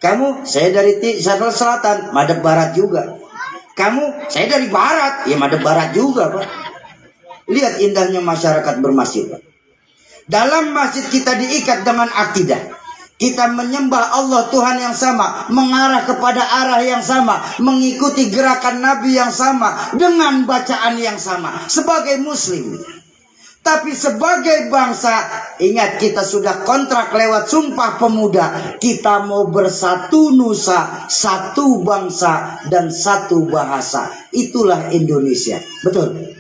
Kamu? Saya dari selatan. Madep barat juga. Kamu? Saya dari barat. Ya madep barat juga Pak. Lihat indahnya masyarakat bermasjid Pak. Dalam masjid kita diikat dengan akidah. Kita menyembah Allah Tuhan yang sama, mengarah kepada arah yang sama, mengikuti gerakan Nabi yang sama, dengan bacaan yang sama, sebagai muslim. Tapi sebagai bangsa, ingat kita sudah kontrak lewat Sumpah Pemuda, kita mau bersatu nusa, satu bangsa, dan satu bahasa. Itulah Indonesia. Betul.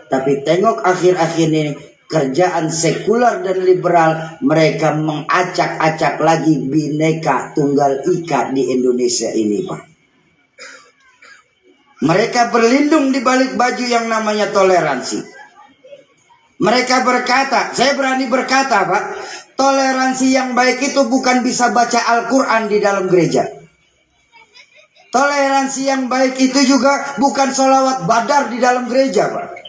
Tapi tengok akhir-akhir ini, kerjaan sekuler dan liberal, mereka mengacak-acak lagi Bhinneka Tunggal Ika di Indonesia ini Pak. Mereka berlindung di balik baju yang namanya toleransi. Mereka berkata, saya berani berkata Pak, toleransi yang baik itu bukan bisa baca Al-Quran di dalam gereja. Toleransi yang baik itu juga bukan sholawat badar di dalam gereja Pak.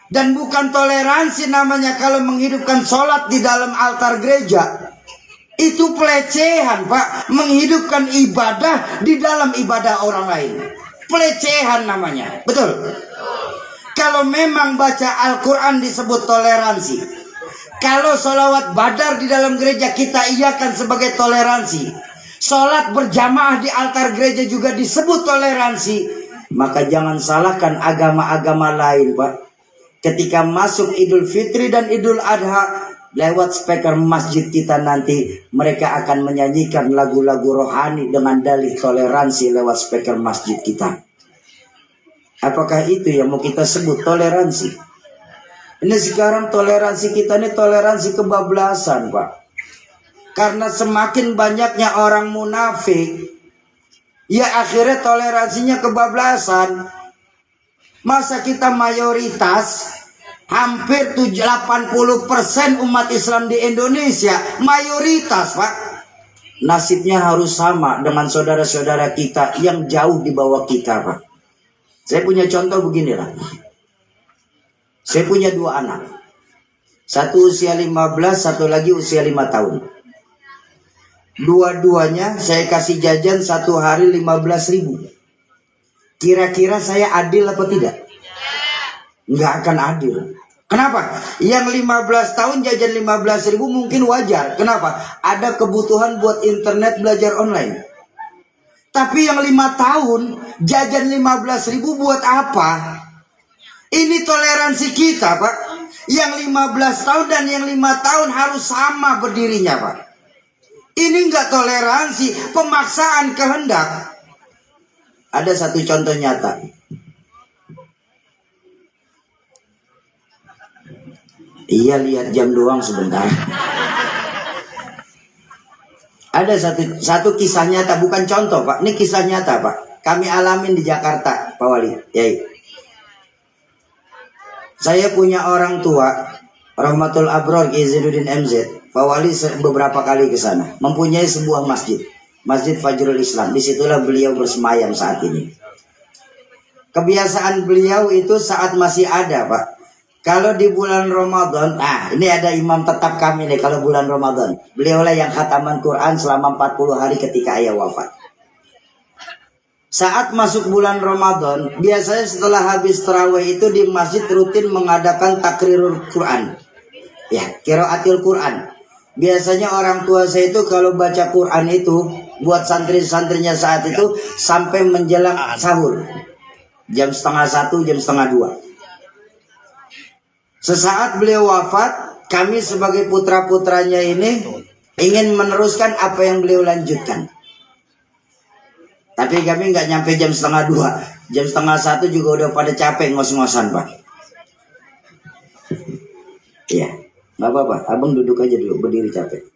Dan bukan toleransi namanya kalau menghidupkan sholat di dalam altar gereja. Itu pelecehan Pak. Menghidupkan ibadah di dalam ibadah orang lain. Pelecehan namanya. Betul. Kalau memang baca Al-Quran disebut toleransi. Kalau sholawat badar di dalam gereja kita iakan sebagai toleransi. Sholat berjamaah di altar gereja juga disebut toleransi. Maka jangan salahkan agama-agama lain Pak. Ketika masuk Idul Fitri dan Idul Adha, lewat speaker masjid kita nanti, mereka akan menyanyikan lagu-lagu rohani dengan dalih toleransi lewat speaker masjid kita. Apakah itu yang mau kita sebut toleransi? Ini sekarang toleransi kita ini toleransi kebablasan Pak. Karena semakin banyaknya orang munafik, ya akhirnya toleransinya kebablasan. Masa kita mayoritas, hampir 80% umat Islam di Indonesia, mayoritas Pak. Nasibnya harus sama dengan saudara-saudara kita yang jauh di bawah kita Pak. Saya punya contoh beginilah. Saya punya 2 anak. Satu usia 15, satu lagi usia 5 tahun. Dua-duanya saya kasih jajan satu hari 15.000. Kira-kira saya adil apa tidak? Nggak akan adil. Kenapa? Yang 15 tahun jajan 15.000 mungkin wajar. Kenapa? Ada kebutuhan buat internet belajar online. Tapi yang 5 tahun jajan 15.000 buat apa? Ini toleransi kita Pak. Yang 15 tahun dan yang 5 tahun harus sama berdirinya Pak. Ini nggak toleransi, pemaksaan kehendak. Ada satu contoh nyata. Iya lihat jam doang sebentar. Ada satu kisah nyata, bukan contoh Pak. Ini kisah nyata Pak. Kami alamin di Jakarta Pak Wali. Yai. Saya punya orang tua, Rahmatul Abror Izzuddin MZ. Pak Wali beberapa kali ke sana. Mempunyai sebuah masjid. Masjid Fajrul Islam. Disitulah beliau bersemayam saat ini. Kebiasaan beliau itu saat masih ada Pak. Kalau di bulan Ramadan, ini ada imam tetap kami nih kalau bulan Ramadan. Beliaulah yang khataman Quran selama 40 hari ketika ayah wafat. Saat masuk bulan Ramadan, biasanya setelah habis tarawih itu di masjid rutin mengadakan takrirul Quran. Ya, qiraatil Quran. Biasanya orang tua saya itu kalau baca Quran itu buat santri-santrinya saat itu sampai menjelang sahur. Jam 12:30, jam 12:30. Sesaat beliau wafat, kami sebagai putra-putranya ini ingin meneruskan apa yang beliau lanjutkan. Tapi kami nggak nyampe jam 12:30. Jam 12:30 juga udah pada capek ngos-ngosan Pak. Iya, nggak apa-apa. Abang duduk aja dulu, berdiri capek.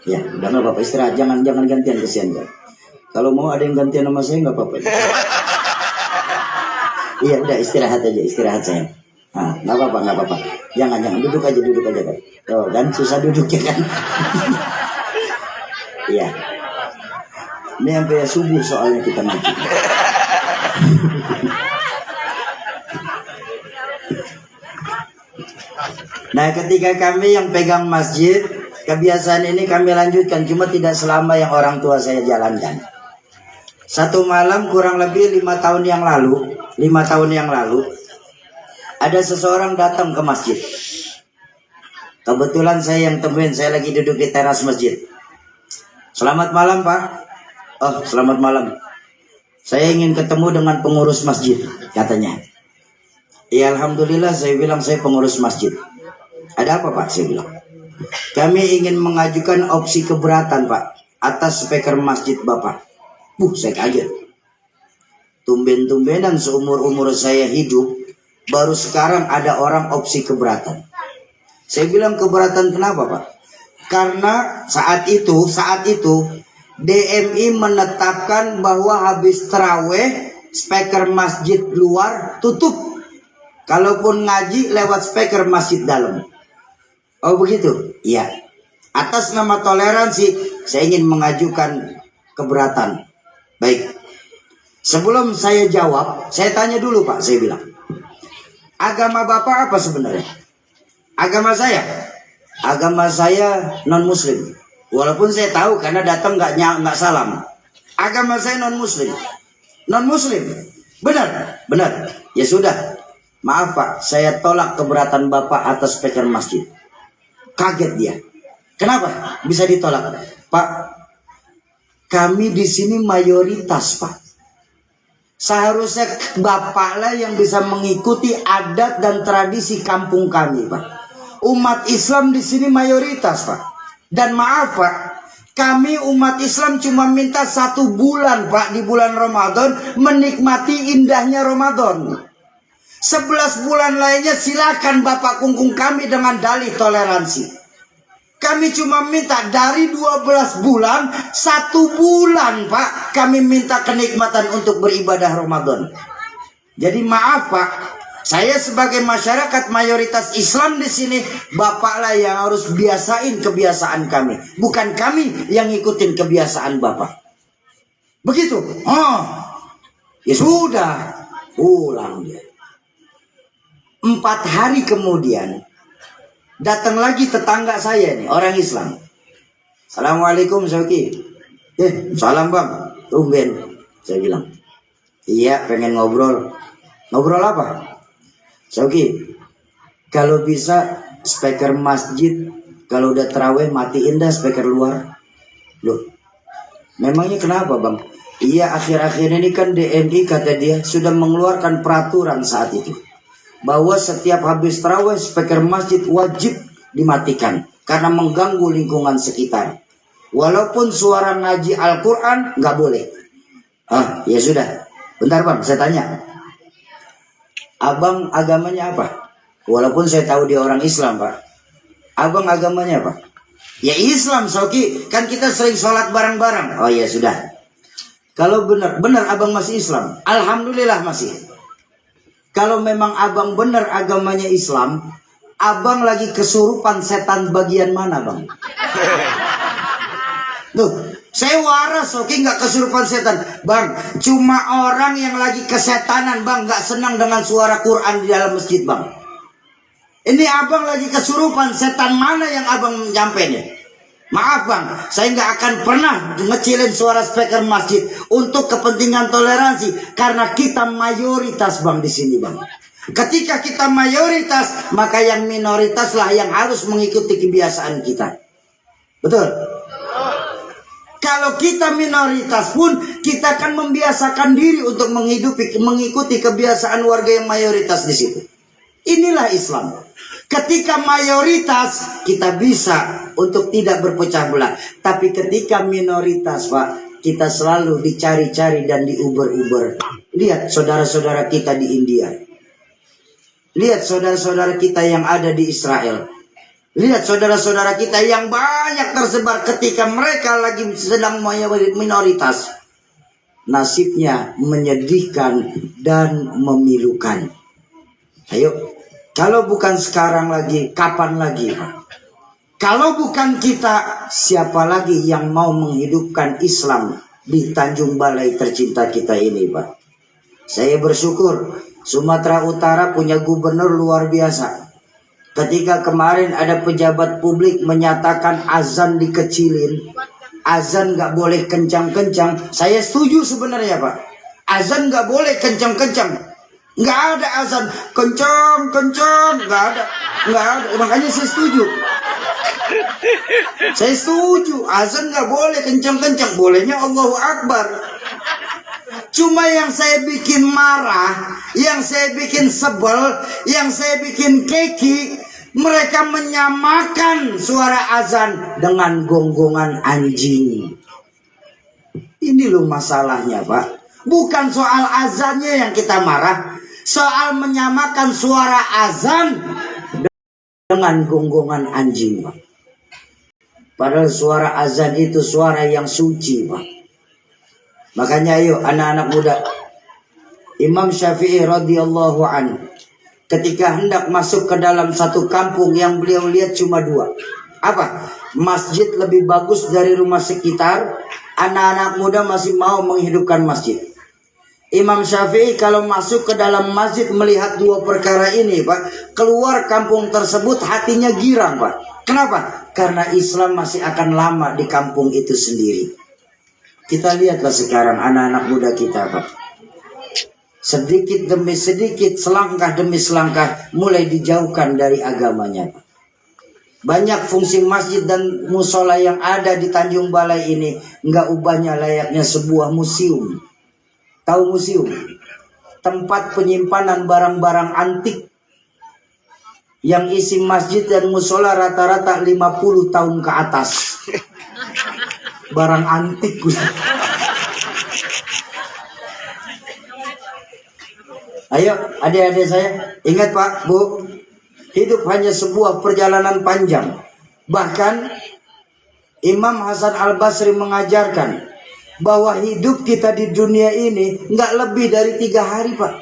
Ya, udah nggak apa-apa, istirahat. Jangan gantian, kesian kan. Kalau mau ada yang gantian sama saya nggak apa-apa. Iya, udah istirahat aja, istirahat sayang. Nah, nggak apa-apa, nggak apa-apa. Jangan duduk aja kan. Tuh kan susah duduk ya kan. Iya. Ini sampai subuh soalnya kita nanti. Nah, ketika kami yang pegang masjid, kebiasaan ini kami lanjutkan, cuma tidak selama yang orang tua saya jalankan. Satu malam kurang lebih 5 tahun yang lalu, ada seseorang datang ke masjid. Kebetulan saya yang temuin, saya lagi duduk di teras masjid. Selamat malam, Pak. Oh, selamat malam. Saya ingin ketemu dengan pengurus masjid, katanya. Ya, alhamdulillah, saya bilang saya pengurus masjid. Ada apa, Pak? Saya bilang. Kami ingin mengajukan opsi keberatan, Pak, atas speaker masjid Bapak. Saya kaget. Tumben-tumbenan seumur-umur saya hidup, baru sekarang ada orang opsi keberatan. Saya bilang keberatan kenapa, Pak? Karena saat itu DMI menetapkan bahwa habis taraweh speaker masjid luar tutup. Kalaupun ngaji lewat speaker masjid dalam. Oh begitu? Iya. Atas nama toleransi saya ingin mengajukan keberatan. Baik. Sebelum saya jawab, saya tanya dulu, Pak. Saya bilang, agama Bapak apa sebenarnya? Agama saya non muslim. Walaupun saya tahu karena datang nggak salam. Agama saya non muslim. Benar. Ya sudah. Maaf, Pak, saya tolak keberatan Bapak atas speaker masjid. Kaget dia. Kenapa bisa ditolak? Pak, kami di sini mayoritas, Pak. Seharusnya Bapaklah yang bisa mengikuti adat dan tradisi kampung kami, Pak. Umat Islam di sini mayoritas, Pak. Dan maaf, Pak, kami umat Islam cuma minta 1 bulan, Pak, di bulan Ramadan menikmati indahnya Ramadan. 11 bulan lainnya silakan Bapak kungkung kami dengan dalih toleransi. Kami cuma minta dari 12 bulan, 1 bulan, Pak, kami minta kenikmatan untuk beribadah Ramadan. Jadi maaf, Pak, saya sebagai masyarakat mayoritas Islam di sini, Bapaklah yang harus biasain kebiasaan kami, bukan kami yang ngikutin kebiasaan Bapak. Begitu. Ya sudah, pulang dia. 4 hari kemudian datang lagi tetangga saya nih, orang Islam. Assalamualaikum, Sauki. Salam, Bang. Tumben, saya bilang. Iya, pengen ngobrol. Ngobrol apa? Sauki, kalau bisa speaker masjid, kalau udah taraweh matiin dah speaker luar. Loh, memangnya kenapa, Bang? Iya, akhir-akhir ini kan DMI kata dia sudah mengeluarkan peraturan saat itu, bahwa setiap habis tarawih speaker masjid wajib dimatikan karena mengganggu lingkungan sekitar. Walaupun suara ngaji Al-Quran nggak boleh. Ya sudah. Bentar, Bang, saya tanya. Abang agamanya apa? Walaupun saya tahu dia orang Islam, Pak. Abang agamanya apa? Ya Islam, Sauki. Kan kita sering sholat bareng-bareng. Oh ya sudah. Kalau benar abang masih Islam, alhamdulillah masih. Kalau memang abang benar agamanya Islam, abang lagi kesurupan setan bagian mana, Bang? Tuh, saya waras, oke, nggak kesurupan setan, Bang. Cuma orang yang lagi kesetanan, Bang, nggak senang dengan suara Quran di dalam masjid, Bang. Ini abang lagi kesurupan setan mana yang abang nyampein? Maaf, Bang, saya nggak akan pernah ngecilin suara speaker masjid untuk kepentingan toleransi karena kita mayoritas, Bang, di sini, Bang. Ketika kita mayoritas, maka yang minoritaslah yang harus mengikuti kebiasaan kita. Betul? Kalau kita minoritas pun kita akan membiasakan diri untuk mengikuti kebiasaan warga yang mayoritas di situ. Inilah Islam. Ketika mayoritas kita bisa untuk tidak berpecah belah, tapi ketika minoritas, Pak, kita selalu dicari-cari dan diuber-uber. Lihat saudara-saudara kita di India. Lihat saudara-saudara kita yang ada di Israel. Lihat saudara-saudara kita yang banyak tersebar ketika mereka lagi sedang minoritas. Nasibnya menyedihkan dan memilukan. Ayo, Kalau bukan sekarang lagi, kapan lagi, Pak? Kalau bukan kita, siapa lagi yang mau menghidupkan Islam di Tanjung Balai tercinta kita ini, Pak? Saya bersyukur Sumatera Utara punya gubernur luar biasa. Ketika kemarin ada pejabat publik menyatakan azan dikecilin, azan nggak boleh kencang-kencang. Saya setuju sebenarnya, Pak. Azan nggak boleh kencang-kencang. Nggak ada azan kencang-kencang, nggak ada. Makanya saya setuju. Saya setuju, azan nggak boleh kencang-kencang, bolehnya Allahu Akbar. Cuma yang saya bikin marah, yang saya bikin sebel, yang saya bikin keki, mereka menyamakan suara azan dengan gonggongan anjing. Ini loh masalahnya, Pak. Bukan soal azannya yang kita marah, soal menyamakan suara azan dengan gonggongan anjing, Pak. Padahal suara azan itu suara yang suci, Pak. Makanya ayo anak-anak muda, Imam Syafi'i radhiyallahu anhu ketika hendak masuk ke dalam satu kampung yang beliau lihat cuma dua. Apa? Masjid lebih bagus dari rumah sekitar. Anak-anak muda masih mau menghidupkan masjid. Imam Syafi'i kalau masuk ke dalam masjid melihat dua perkara ini, Pak, keluar kampung tersebut hatinya girang, Pak. Kenapa? Karena Islam masih akan lama di kampung itu sendiri. Kita lihatlah sekarang anak-anak muda kita, Pak. Sedikit demi sedikit, selangkah demi selangkah mulai dijauhkan dari agamanya, Pak. Banyak fungsi masjid dan musola yang ada di Tanjung Balai ini nggak ubahnya layaknya sebuah museum. Tahu museum? Tempat penyimpanan barang-barang antik yang isi masjid dan musola rata-rata 50 tahun ke atas. Barang antik. Ayo adik-adik saya, ingat Pak, Bu, hidup hanya sebuah perjalanan panjang. Bahkan Imam Hasan Al-Basri mengajarkan bahwa hidup kita di dunia ini nggak lebih dari 3 hari, Pak.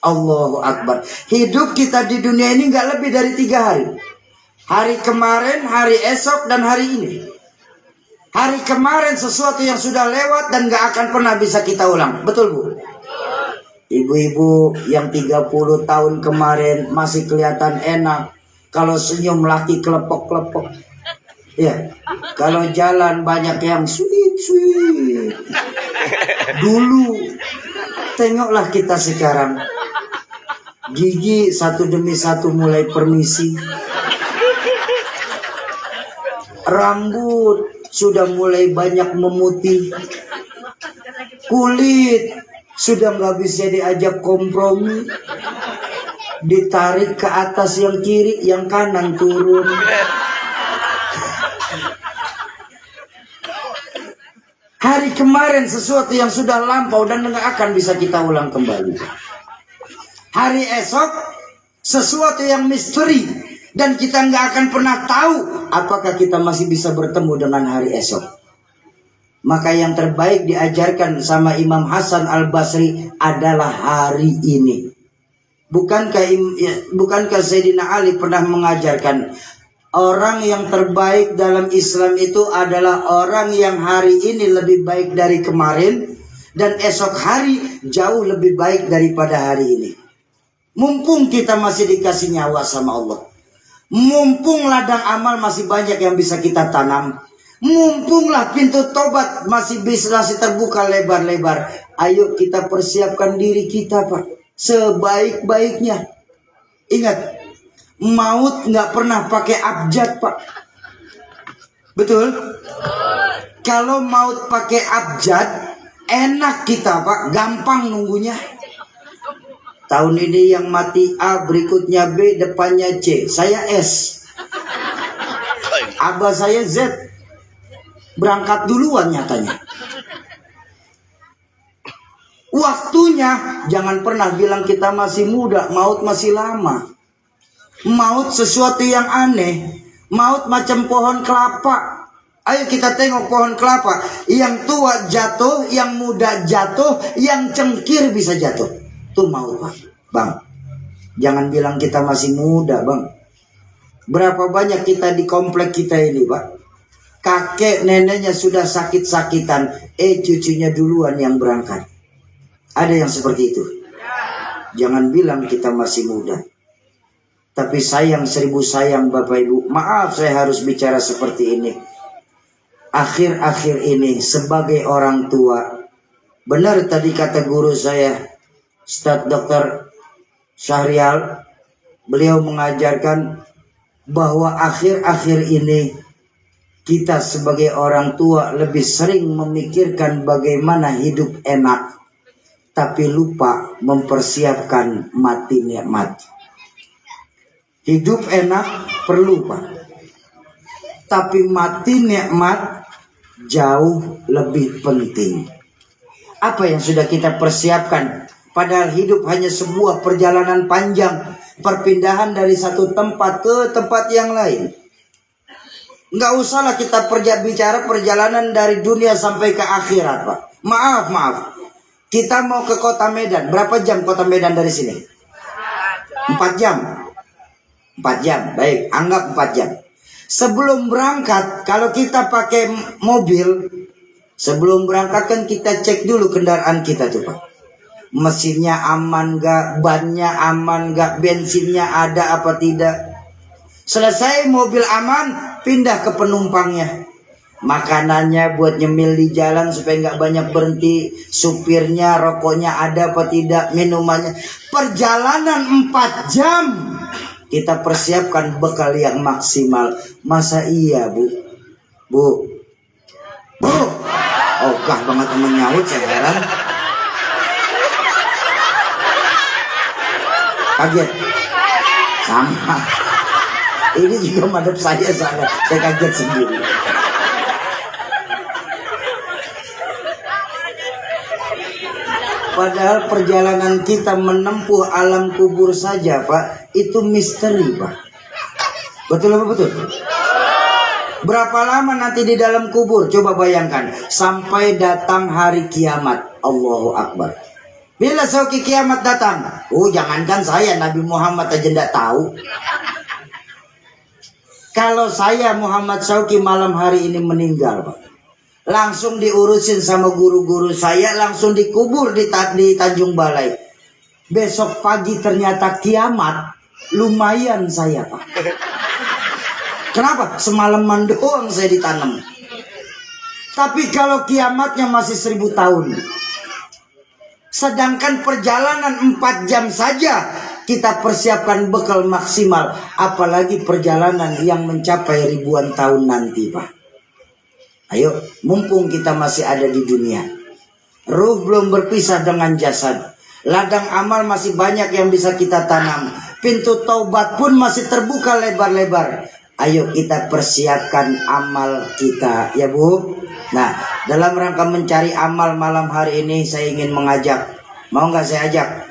Allahu Akbar. Hidup kita di dunia ini nggak lebih dari 3 hari. Hari kemarin, hari esok, dan hari ini. Hari kemarin sesuatu yang sudah lewat dan gak akan pernah bisa kita ulang. Betul, Bu? Ibu-ibu yang 30 tahun kemarin masih kelihatan enak. Kalau senyum laki kelepok-kelepok. Ya, kalau jalan banyak yang sweet. Dulu, tengoklah kita sekarang. Gigi satu demi satu mulai permisi. Rambut sudah mulai banyak memutih. Kulit sudah nggak bisa diajak kompromi. Ditarik ke atas yang kiri, yang kanan turun. Hari kemarin sesuatu yang sudah lampau dan nggak akan bisa kita ulang kembali. Hari esok sesuatu yang misteri dan kita nggak akan pernah tahu apakah kita masih bisa bertemu dengan hari esok. Maka yang terbaik diajarkan sama Imam Hasan Al-Basri adalah hari ini. Bukankah Sayyidina Ali pernah mengajarkan orang yang terbaik dalam Islam itu adalah orang yang hari ini lebih baik dari kemarin dan esok hari jauh lebih baik daripada hari ini. Mumpung kita masih dikasih nyawa sama Allah. Mumpung ladang amal masih banyak yang bisa kita tanam. Mumpunglah pintu tobat masih terbuka lebar-lebar. Ayo kita persiapkan diri kita, Pak, sebaik-baiknya. Ingat, maut nggak pernah pakai abjad, Pak. Betul? Kalau maut pakai abjad, enak kita, Pak, gampang nunggunya. Tahun ini yang mati A, berikutnya B, depannya C. Saya S. Abah saya Z. Berangkat duluan nyatanya. Waktunya, jangan pernah bilang kita masih muda, maut masih lama. Maut sesuatu yang aneh. Maut macam pohon kelapa. Ayo kita tengok pohon kelapa. Yang tua jatuh, yang muda jatuh, yang cengkir bisa jatuh. Itu maut, Pak. Bang, Jangan bilang kita masih muda, Bang. Berapa banyak kita di komplek kita ini, Pak. Kakek neneknya sudah sakit-sakitan, cucunya duluan yang berangkat. Ada yang seperti itu. Jangan bilang kita masih muda. Tapi sayang, seribu sayang Bapak Ibu. Maaf saya harus bicara seperti ini. Akhir-akhir ini sebagai orang tua, benar tadi kata guru saya, Ustadz Dr. Syahrial, beliau mengajarkan bahwa akhir-akhir ini kita sebagai orang tua lebih sering memikirkan bagaimana hidup enak, tapi lupa mempersiapkan mati nikmat. Hidup enak perlu, Pak, tapi mati nikmat jauh lebih penting. Apa yang sudah kita persiapkan? Padahal hidup hanya sebuah perjalanan panjang, perpindahan dari satu tempat ke tempat yang lain. Nggak usahlah kita bicara perjalanan dari dunia sampai ke akhirat, Pak. Maaf. Kita mau ke kota Medan. Berapa jam kota Medan dari sini? 4 jam. 4 jam. Baik, anggap 4 jam. Sebelum berangkat, kalau kita pakai mobil, sebelum berangkat kan kita cek dulu kendaraan kita tuh, Pak. Mesinnya aman gak, bannya aman gak, bensinnya ada apa tidak. Selesai mobil aman, pindah ke penumpangnya. Makanannya buat nyemil di jalan supaya gak banyak berhenti. Supirnya, rokoknya ada apa tidak, minumannya. Perjalanan 4 jam kita persiapkan bekal yang maksimal. Masa iya, Bu? Ogah banget temen nyaut, saya heran. Kaget. Sama. Ini juga madep saya sana. Saya kaget sendiri. Padahal perjalanan kita menempuh alam kubur saja, Pak, itu misteri, Pak. Betul apa betul? Berapa lama nanti di dalam kubur? Coba bayangkan. Sampai datang hari kiamat. Allahu Akbar. Bila sauki kiamat datang, jangankan saya, Nabi Muhammad aja tidak tahu. Kalau saya Muhammad Sauki malam hari ini meninggal, Pak, langsung diurusin sama guru-guru saya, langsung dikubur di Tanjung Balai. Besok pagi ternyata kiamat, lumayan saya, Pak. Kenapa? Semalaman doang saya ditanam. Tapi kalau kiamatnya masih 1000 tahun. Sedangkan perjalanan 4 jam saja kita persiapkan bekal maksimal. Apalagi perjalanan yang mencapai ribuan tahun nanti, Pak. Ayo, mumpung kita masih ada di dunia. Ruh belum berpisah dengan jasad. Ladang amal masih banyak yang bisa kita tanam. Pintu taubat pun masih terbuka lebar-lebar. Ayo kita persiapkan amal kita, ya Bu. Nah, dalam rangka mencari amal malam hari ini saya ingin mengajak. Mau nggak saya ajak?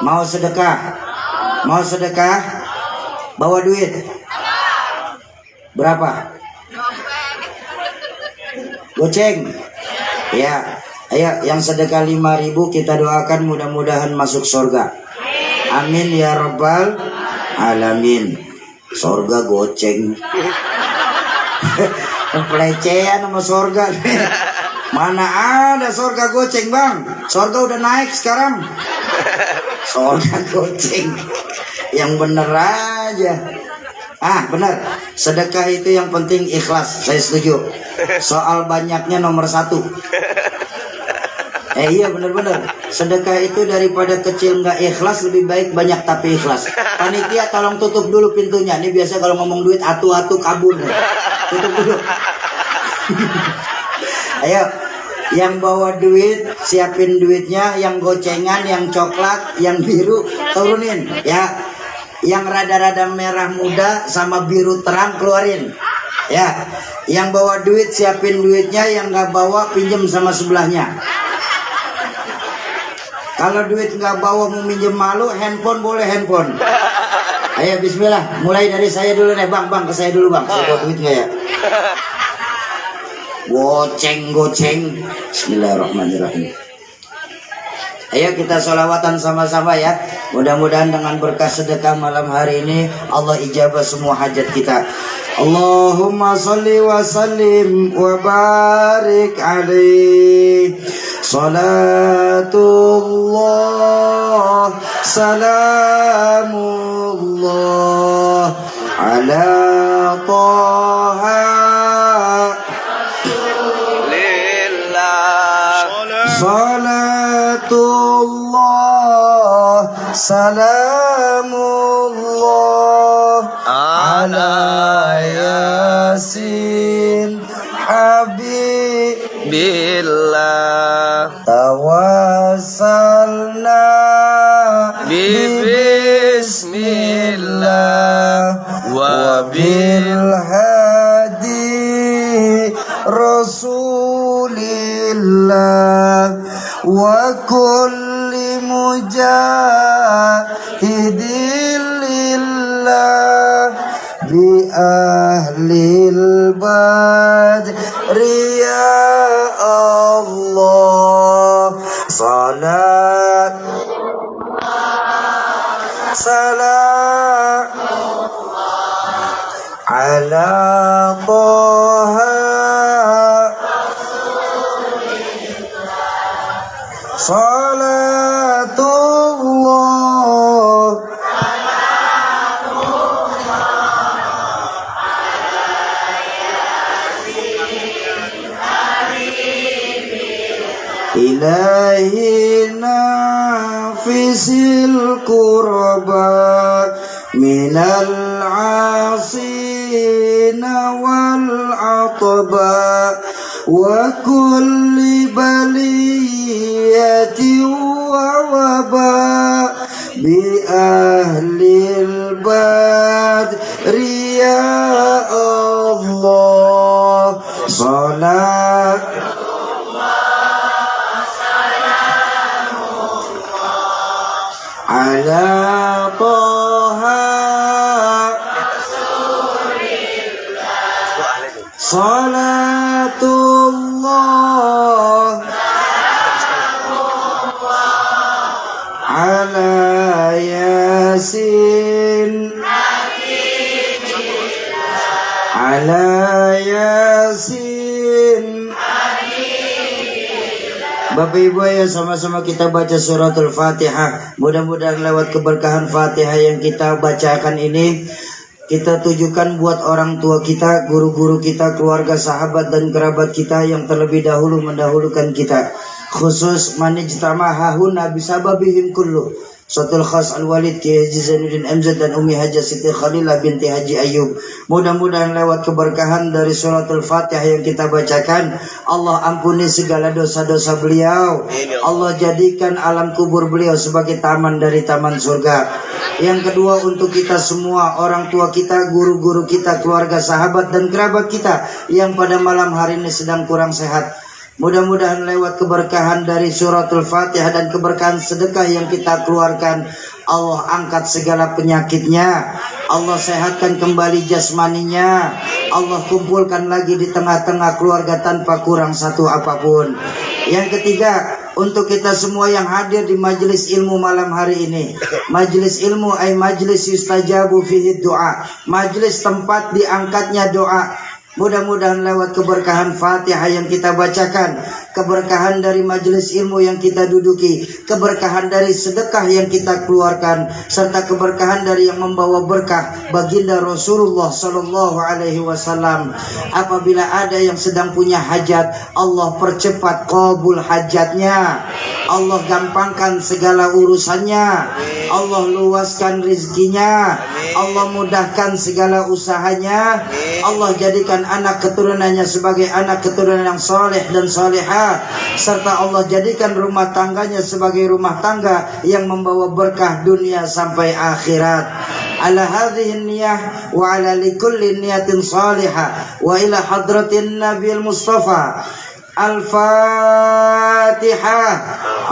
Mau sedekah? Mau sedekah? Bawa duit. Berapa? Goceng. Ya. Ayo yang sedekah 5.000 kita doakan mudah-mudahan masuk surga. Amin ya rabbal alamin. Surga goceng. Pelecehan sama surga. Mana ada surga goceng, Bang? Surga udah naik sekarang. Surga goceng. Yang bener aja. Bener. Sedekah itu yang penting ikhlas. Saya setuju. Soal banyaknya nomor 1. Iya bener-bener. Sedekah itu daripada kecil nggak ikhlas, lebih baik banyak tapi ikhlas. Panitia tolong tutup dulu pintunya. Ini biasa kalau ngomong duit atu-atu kabur. Tutup dulu. Ayo, yang bawa duit siapin duitnya, yang gocengan, yang coklat, yang biru turunin ya. Yang rada-rada merah muda sama biru terang keluarin. Ya, yang bawa duit siapin duitnya, yang nggak bawa pinjem sama sebelahnya. Kalau duit nggak bawa mau minjem malu, handphone boleh handphone. Ayo bismillah, mulai dari saya dulu nih, Bang, ke saya dulu, Bang. Saya bawa duit nggak ya? Goceng. Bismillahirrahmanirrahim. Ayo kita sholawatan sama-sama ya. Mudah-mudahan dengan berkah sedekah malam hari ini Allah ijabah semua hajat kita. Allahumma salli wa sallim wa barik alaihi. Salatullah salamullah ala Taha Salatullah salamullah ala Yasin Habibillah tawassalna bismillah wa bil hadi rasulillah wa kulli mujahidin lillah bi ahlil badri ya Allah salat salam ala Taha Salatullah Ilahi nafisil kurba minal asina wal atba wa kulli baliyati wa waba bi ahlil badri ya Allah salat ala Taha Salatullah ala Yasin ala Yasin. Bapak Ibu, ayo sama-sama kita baca suratul Fatihah. Mudah-mudahan lewat keberkahan Fatihah yang kita bacakan ini kita tujukan buat orang tua kita, guru-guru kita, keluarga, sahabat dan kerabat kita yang terlebih dahulu mendahulukan kita. Khusus manijtama hahuna bisababihim kullu. Suratul Khas Al-Walid Kiai Haji Zainuddin MZ dan Umi Haja Siti Khalilah binti Haji Ayub. Mudah-mudahan lewat keberkahan dari suratul Fatihah yang kita bacakan, Allah ampuni segala dosa-dosa beliau. Allah jadikan alam kubur beliau sebagai taman dari taman surga. Yang kedua, untuk kita semua, orang tua kita, guru-guru kita, keluarga, sahabat dan kerabat kita yang pada malam hari ini sedang kurang sehat, mudah-mudahan lewat keberkahan dari suratul Fatihah dan keberkahan sedekah yang kita keluarkan, Allah angkat segala penyakitnya, Allah sehatkan kembali jasmaninya, Allah kumpulkan lagi di tengah-tengah keluarga tanpa kurang satu apapun. Yang ketiga, untuk kita semua yang hadir di majelis ilmu malam hari ini, majelis ilmu ay majelis yustajabu fihi doa, majelis tempat diangkatnya doa. Mudah-mudahan lewat keberkahan Fatihah yang kita bacakan, keberkahan dari majelis ilmu yang kita duduki, keberkahan dari sedekah yang kita keluarkan, serta keberkahan dari yang membawa berkah baginda Rasulullah Sallallahu Alaihi Wasallam. Apabila ada yang sedang punya hajat, Allah percepat qabul hajatnya, Allah gampangkan segala urusannya, Allah luaskan rizkinya, Allah mudahkan segala usahanya, Allah jadikan anak keturunannya sebagai anak keturunan yang soleh dan solehah, serta Allah jadikan rumah tangganya sebagai rumah tangga yang membawa berkah dunia sampai akhirat. Ala hadhihi niyah wa ala likulli niyatin salihah wa ila hadratin Nabil Mustafa. Al-Fatihah.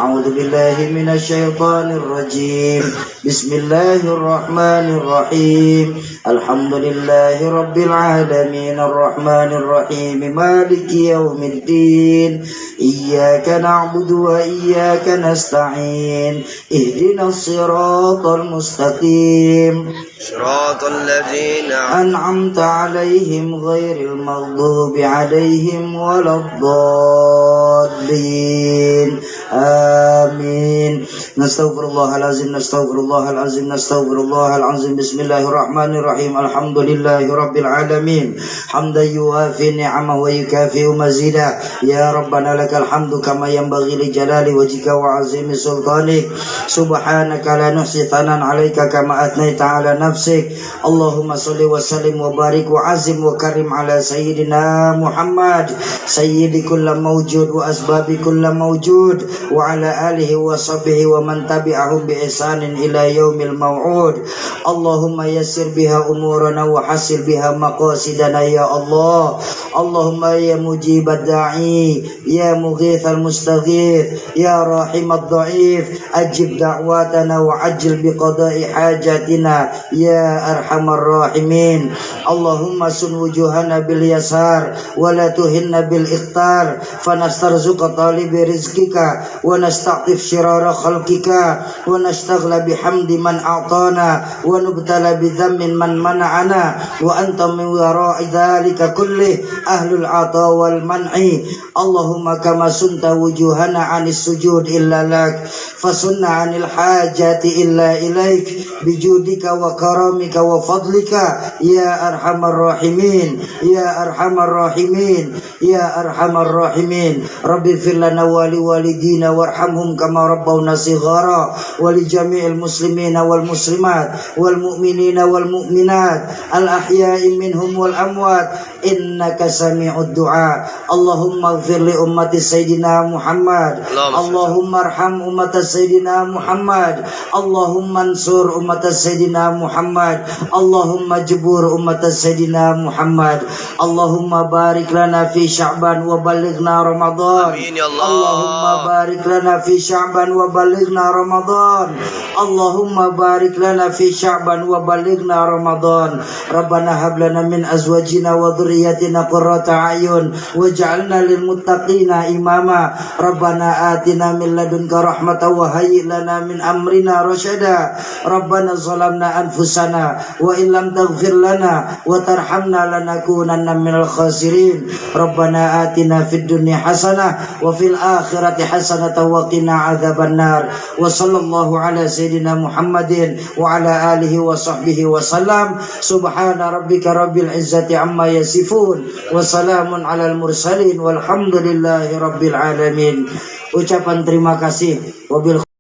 A'udzu billahi minasyaitonir rajim. Bismillahirrahmanirrahim. Alhamdulillahi rabbil alamin arrahmanir rahim maliki yaumiddin. Iyyaka na'budu wa iyyaka nasta'in. Ihdinas siratal mustaqim. Shiratal ladzina An'amta 'alaihim ghairil maghdubi 'alaihim waladdallin. Amin. Nastaghfirullahalazim, nastaghfirullahalazim, nastaghfirullahalazim. Bismillahirrahmanirrahim. Alhamdulillahi rabbil alamin. Hamdan yuwafi ni'amahu wa yukafi'u mazida. Ya Rabbana lakal hamdu kama yanbaghi li jalali wajhika wa 'azimi sultanik. Subhanaka la nuhsi thanan 'alaika kama athnayta 'ala nafsik. Allahumma shalli wa sallim wa barik wa 'azim wa karim 'ala sayyidina Muhammad sayyidi kulli mawjud wa asbabi kulli mawjud wa 'ala alihi wa sahbihi wa man tabi'ahum bi ihsanin ila yaumil maw'ud. Allahumma yassir biha umurana wa hasil biha maqasidana ya Allah. Allahumma ya mujibad da'i, ya mughithal mustaghith, ya rahimad dha'if, ajib da'watana wa ajil biqada'i hajatina ya arhamar rahimin. Allahumma sun wujuhana bil yasar wa la tuhinna bil ikhtar, fanastarzuqa talibi rizkika wa nasta'tif shirara khalqika wa nastaghla bihamdi man a'tana wa nubtala bidhammin man mana'ana wa anta min wara'i dhalika kulli ahlul ata wal man'i. Allahumma kama sunta wujuhana 'anis sujud illa lak fasunna 'anil hajati illa ilaik bijudika wa karamika wa fadlika ya arhamar rahimin ya arhamar rahimin ya arhamar rahimin. Rabbi fir lana wa li walidina warhamhum kama rabbawna shighara wa li jami'il muslimina wal muslimat wal mu'minina wal mu'minat al ahya'i minhum wal amwat innaka sami'ud du'a. Allahumma ighfir li ummati sayyidina Muhammad. Allahumma arham ummata sayyidina Muhammad. Allahumma ansur ummata sayyidina Muhammad. Allahumma jubur ummata sayyidina Muhammad. Allahumma barik lana fi Sya'ban wa balighna Ramadan. Amin ya Allah. Allahumma barik lana fi Sya'ban wa balighna Ramadan. Allahumma barik lana fi Sya'ban wa balighna Ramadan. Rabbana hab lana min azwajina wa dhurriyyatina qurrata a'yun waj'alna lil muttaqina imama. Rabbana atina min ladunka rahmatan wa hayyi lana min amrina rasyada. Rabbana zalamna anfusana wa in lam taghfir lana wa tarhamna lanakunanna minal khasirin. Rabbana atina fid dunya hasanah wa fil akhirati hasanatan wa qina adzabannar. Wa sallallahu ala sayyidina Muhammadin wa ala alihi wa sahbihi wa sallam. Subhana rabbika rabbil izzati amma yasifun wa salamun alal mursalin walhamdulillahi rabbil alamin. Ucapan terima kasih wabil